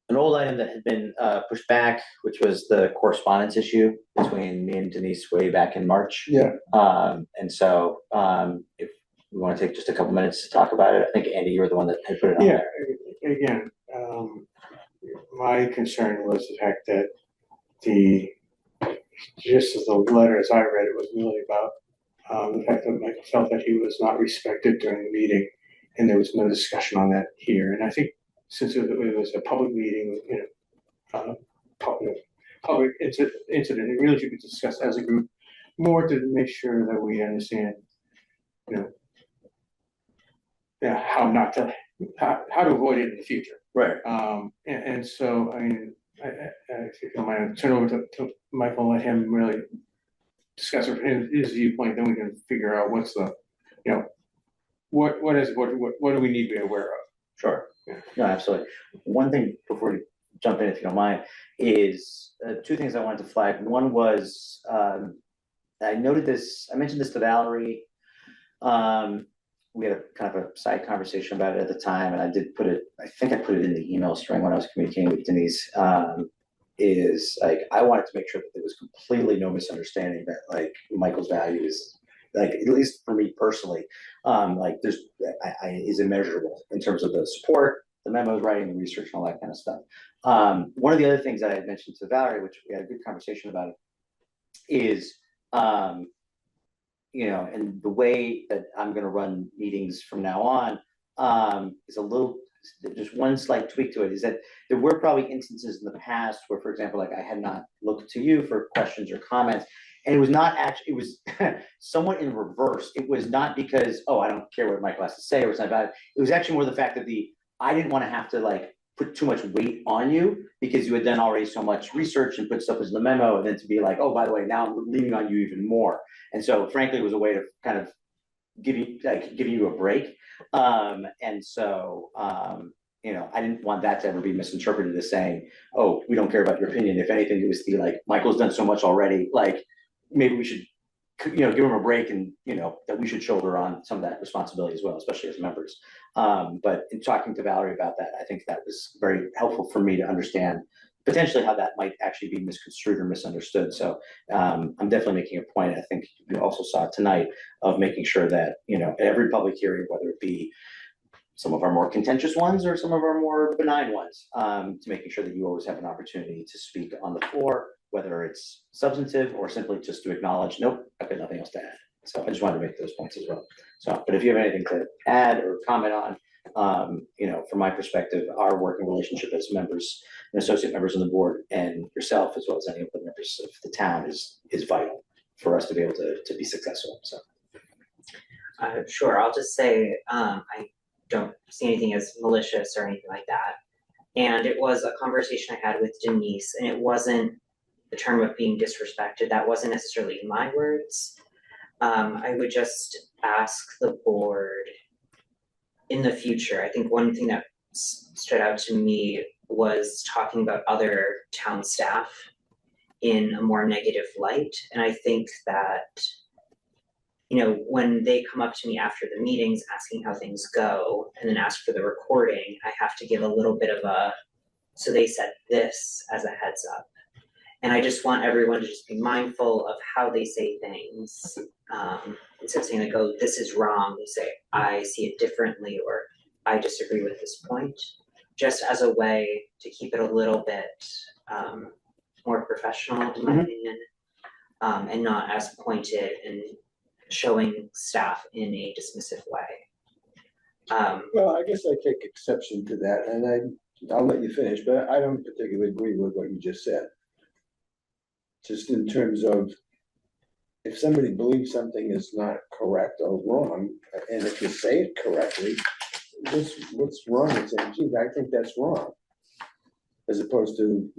an old item that had been, pushed back, which was the correspondence issue between me and Denise way back in March. Yeah. And so, if we want to take just a couple minutes to talk about it, I think Andy, you were the one that had put it on Yeah, there. again, my concern was the fact that just as the letter as I read it was really about the fact that Michael felt that he was not respected during the meeting, and there was no discussion on that here. And I think since it was a public meeting, public incident, it really should be discussed as a group more to make sure that we understand, how to avoid it in the future. Right. And so, I mean, if you don't mind, turn over to Michael and let him really discuss it from his viewpoint, then we can figure out what's the, what do we need to be aware of? Sure. No, absolutely. One thing before we jump in, if you don't mind, is two things I wanted to flag. One was, I noted this, I mentioned this to Valerie. We had a kind of a side conversation about it at the time, and I did put it, I think I put it in the email string when I was communicating with Denise, is like, I wanted to make sure that there was completely no misunderstanding that like Michael's value is, like, at least for me personally, like there's, is immeasurable in terms of the support, the memos, writing, the research, and all that kind of stuff. One of the other things that I had mentioned to Valerie, which we had a good conversation about, is, and the way that I'm going to run meetings from now on is a little, just one slight tweak to it, is that there were probably instances in the past where, for example, like I had not looked to you for questions or comments, and it was not actually, it was somewhat in reverse. It was not because, oh, I don't care what Michael has to say or something about it. It was actually more the fact that I didn't want to have to like put too much weight on you because you had done already so much research and put stuff into the memo, and then to be like, oh, by the way, now I'm leaning on you even more. And so frankly, it was a way to kind of give you a break. And so, I didn't want that to ever be misinterpreted as saying, oh, we don't care about your opinion. If anything, it was to be like, Michael's done so much already, like maybe we should, give him a break, and, that we should shoulder on some of that responsibility as well, especially as members. But in talking to Valerie about that, I think that was very helpful for me to understand potentially how that might actually be misconstrued or misunderstood. So I'm definitely making a point, I think you also saw it tonight, of making sure that, at every public hearing, whether it be some of our more contentious ones or some of our more benign ones, to making sure that you always have an opportunity to speak on the floor, whether it's substantive or simply just to acknowledge, nope, I've got nothing else to add. So I just wanted to make those points as well. So, but if you have anything to add or comment on, from my perspective, our working relationship as members and associate members on the board, and yourself, as well as any of the members of the town, is vital for us to be able to be successful. So, sure. I'll just say I don't see anything as malicious or anything like that. And it was a conversation I had with Denise, and it wasn't the term of being disrespected. That wasn't necessarily my words. I would just ask the board in the future. I think one thing that stood out to me was talking about other town staff in a more negative light. And I think that, when they come up to me after the meetings asking how things go and then ask for the recording, I have to give a little bit of so they said this as a heads up. And I just want everyone to just be mindful of how they say things. Instead of saying like, oh, this is wrong, they say, I see it differently, or I disagree with this point. just as a way to keep it a little bit more professional, in my opinion, and not as pointed and showing staff in a dismissive way. Well, I guess I take exception to that, and I'll let you finish, but I don't particularly agree with what you just said. Just in terms of, if somebody believes something is not correct or wrong, and if you say it correctly, what's wrong with saying, gee, I think that's wrong, as opposed to,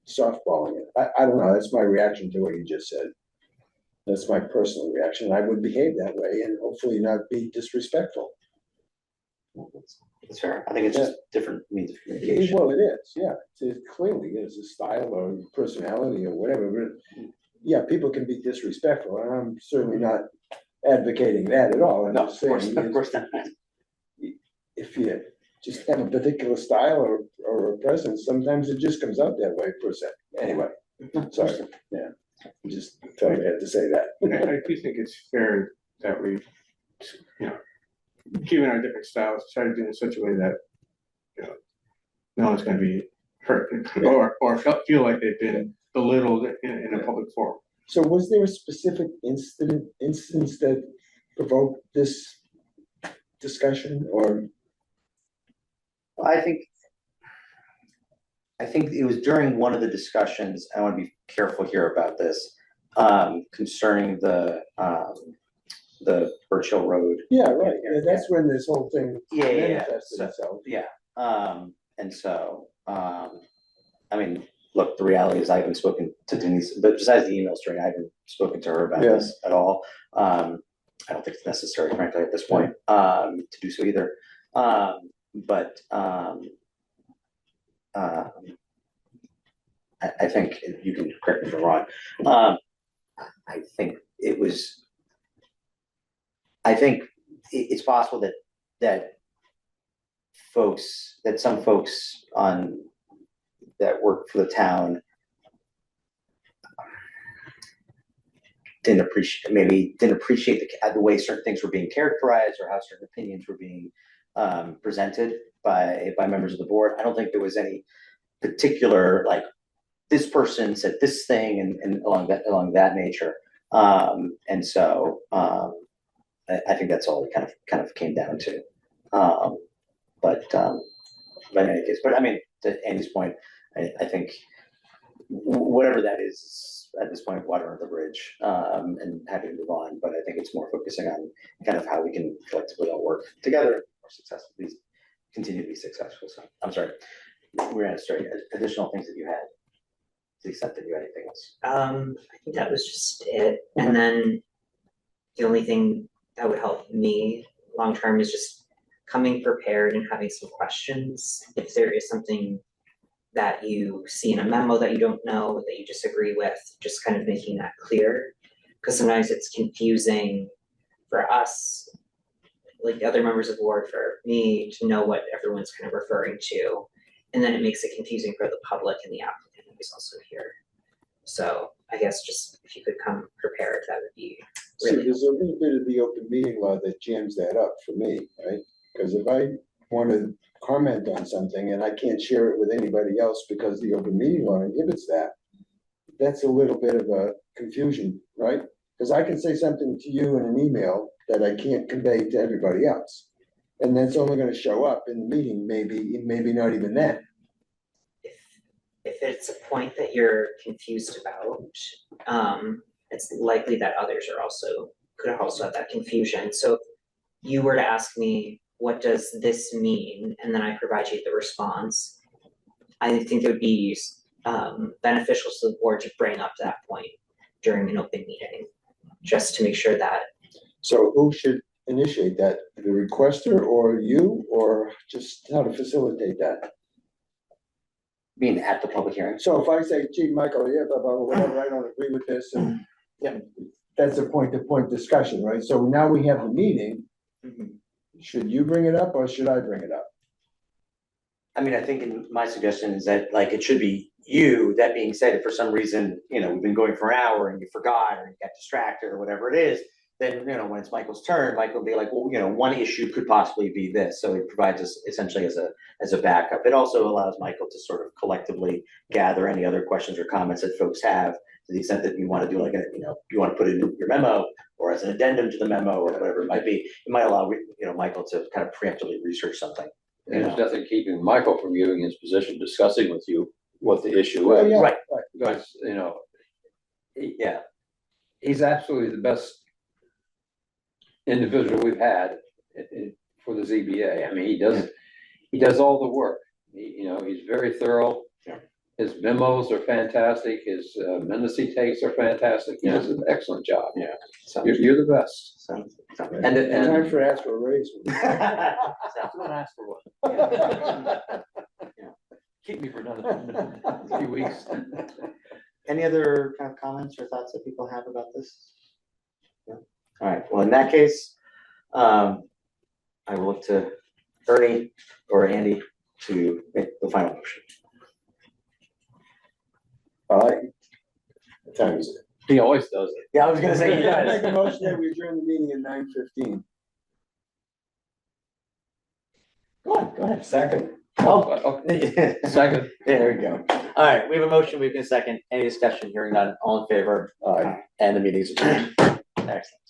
softballing it. I don't know, that's my reaction to what you just said. That's my personal reaction. I would behave that way and hopefully not be disrespectful. That's fair. I think it's just different means of communication. Well, it is, yeah. It clearly is a style or personality or whatever, but yeah, people can be disrespectful, and I'm certainly not advocating that at all. I'm just saying, of course not. If you just have a particular style or a presence, sometimes it just comes out that way per se. Anyway, sorry, yeah. I just felt I had to say that. I do think it's fair that we, given our different styles, try to do it in such a way that, no one's gonna be hurt or feel like they've been belittled in a public forum. So was there a specific instance that provoked this discussion, or? I think it was during one of the discussions, I want to be careful here about this, concerning the Birch Hill Road. Yeah, right, yeah, that's when this whole thing manifested So, itself. yeah, and so, I mean, look, the reality is I haven't spoken to Denise, but besides the email string, I haven't spoken to her about this at all. I don't think it's necessary, frankly, at this point, to do so either. But I think you can correct me if I'm wrong. I think it's possible that some folks that work for the town didn't appreciate the way certain things were being characterized or how certain opinions were being presented by members of the board. I don't think there was any particular, like, this person said this thing and along that nature. And so I think that's all it kind of came down to. But in any case, but I mean, to Andy's point, I think whatever that is at this point, water under the bridge, and happy to move on. But I think it's more focusing on kind of how we can collectively all work together or successfully continue to be successful. So I'm sorry, we're going to start additional things that you had. To the extent that you had anything else. I think that was just it. And then the only thing that would help me long term is just coming prepared and having some questions. If there is something that you see in a memo that you don't know, that you disagree with, just kind of making that clear. Because sometimes it's confusing for us, like the other members of the board, for me to know what everyone's kind of referring to. And then it makes it confusing for the public and the applicant who's also here. So I guess just if you could come prepared, that would be really. See, there's a little bit of the open meeting law that jams that up for me, right? Because if I want to comment on something and I can't share it with anybody else because the open meeting law inhibits that, that's a little bit of a confusion, right? Because I can say something to you in an email that I can't convey to everybody else. And that's only going to show up in the meeting, maybe not even then. If it's a point that you're confused about, it's likely that others could also have that confusion. So if you were to ask me, what does this mean? And then I provide you the response, I think it would be beneficial to the board to bring up that point during an open meeting, just to make sure that. So who should initiate that? The requester or you, or just how to facilitate that? Being at the public hearing. So if I say, gee, Michael, yeah, blah, blah, blah, whatever, I don't agree with this, and yeah, that's a point-to-point discussion, right? So now we have the meeting. Should you bring it up or should I bring it up? I mean, I think my suggestion is that, like, it should be you. That being said, if for some reason, we've been going for an hour and you forgot or you got distracted or whatever it is, then, when it's Michael's turn, Michael will be like, well, one issue could possibly be this. So it provides us essentially as a backup. It also allows Michael to sort of collectively gather any other questions or comments that folks have, to the extent that you want to do like you want to put it in your memo or as an addendum to the memo or whatever it might be. It might allow, Michael to kind of preemptively research something. And there's nothing keeping Michael from giving his position, discussing with you what the issue is. Right. Because, Yeah. he's absolutely the best individual we've had for the ZBA. I mean, he does all the work. He's very thorough. Yeah. His memos are fantastic. His minutes he takes are fantastic. He does an excellent job. Yeah. You're the best. And time for ask for a raise. Don't ask for one. Keep me for another few weeks. Any other kind of comments or thoughts that people have about this? No? All right, well, in that case, I will look to Ernie or Andy to make the final motion. What time is it? He always does it. Yeah, I was gonna say he does. Make a motion that we adjourn the meeting at 9:15. Go ahead. Second. Oh, Second. There we go. All right, we have a motion, we have a second. Any discussion? Hearing none, all in favor? And the meeting's adjourned. Excellent.